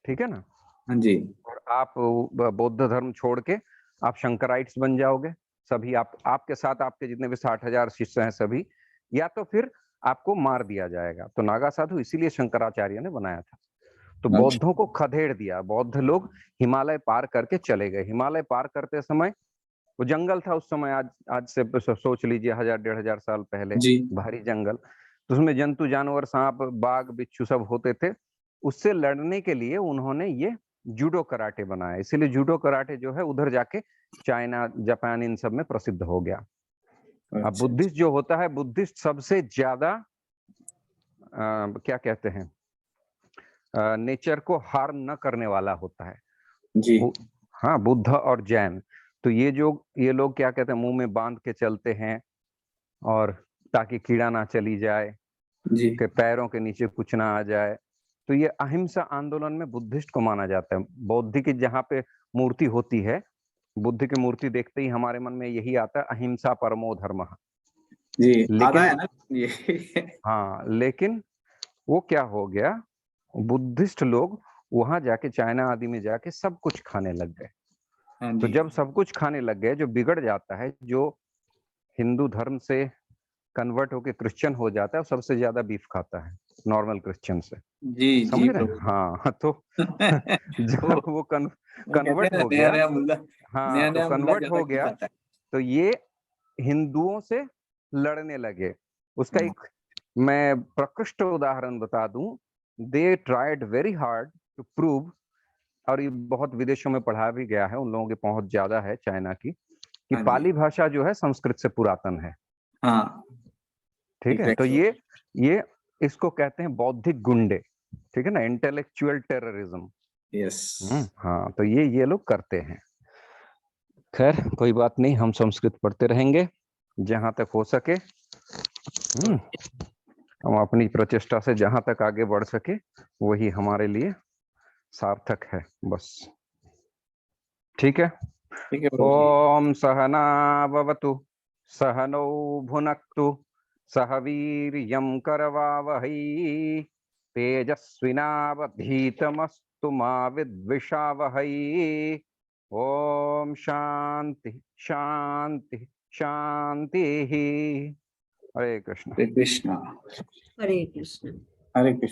ठीक है ना, हाँ जी, और आप बौद्ध धर्म छोड़ के आप शंकराइट्स बन जाओगे, सभी आपके साथ आपके जितने भी 60,000 शिष्य हैं सभी, या तो फिर आपको मार दिया जाएगा। तो नागा साधु इसीलिए शंकराचार्य ने बनाया था। तो बौद्धों को खदेड़ दिया, बौद्ध लोग हिमालय पार करके चले गए। हिमालय पार करते समय वो जंगल था उस समय, आज से सोच लीजिए 1000-1500 साल पहले, भारी जंगल, तो उसमें जंतु जानवर, सांप, बाघ, बिच्छू सब होते थे। उससे लड़ने के लिए उन्होंने ये जूडो कराटे बनाया। इसीलिए जूडो कराटे जो है उधर जाके चाइना, जापान, इन सब में प्रसिद्ध हो गया। अब बुद्धिस्ट जो होता है, बुद्धिस्ट सबसे ज्यादा क्या कहते हैं, नेचर को हार्म न करने वाला होता है जी। हाँ, बुद्ध और जैन। तो ये लोग क्या कहते हैं, मुंह में बांध के चलते हैं और ताकि कीड़ा ना चली जाए जी, के पैरों के नीचे कुछ ना आ जाए। तो ये अहिंसा आंदोलन में बुद्धिस्ट को माना जाता है। बौद्ध की जहाँ पे मूर्ति होती है, बुद्ध की मूर्ति देखते ही हमारे मन में यही आता है, अहिंसा परमो धर्मः। जी, लेकिन है ना ये हाँ, लेकिन वो क्या हो गया, बुद्धिस्ट लोग वहां जाके, चाइना आदि में जाके सब कुछ खाने लग गए। तो जब सब कुछ खाने लग गए, जो बिगड़ जाता है, जो हिंदू धर्म से कन्वर्ट होके क्रिश्चियन हो जाता है, सबसे ज्यादा बीफ खाता है नॉर्मल क्रिश्चियन से। जी, समझ रहे हैं? हाँ, तो जब वो कन्वर्ट हो गया, हाँ, तो कन्वर्ट हो गया तो ये हिंदुओं से लड़ने लगे। उसका एक मैं प्रकृष्ट उदाहरण बता दूं, they tried very hard to prove और ये बहुत विदेशों में पढ़ाया भी गया है, उन लोगों की पहुंच ज्यादा है चाइना की, कि हाँ जी। पाली भाषा जो है संस्कृत से पुरातन है। हाँ ठीक है, तो ये इसको कहते हैं बौद्धिक गुंडे, ठीक है ना, इंटेलेक्चुअल टेररिज्म। यस। हाँ, तो ये लोग करते हैं। खैर कोई बात नहीं, हम संस्कृत पढ़ते रहेंगे जहां तक हो सके। हम अपनी प्रचेष्टा से जहां तक आगे बढ़ सके वही हमारे लिए सार्थक है, बस। ठीक है। ठीक है। ओम सहना भवतु सहनौ भुनक्तु सह वीर्यं करवावहै तेजस्विनावधीतमस्तु मा विद्विषावहै। ओम शांति शांति शांति। हरे कृष्ण। हरे कृष्णा। हरे कृष्ण। हरे कृष्ण।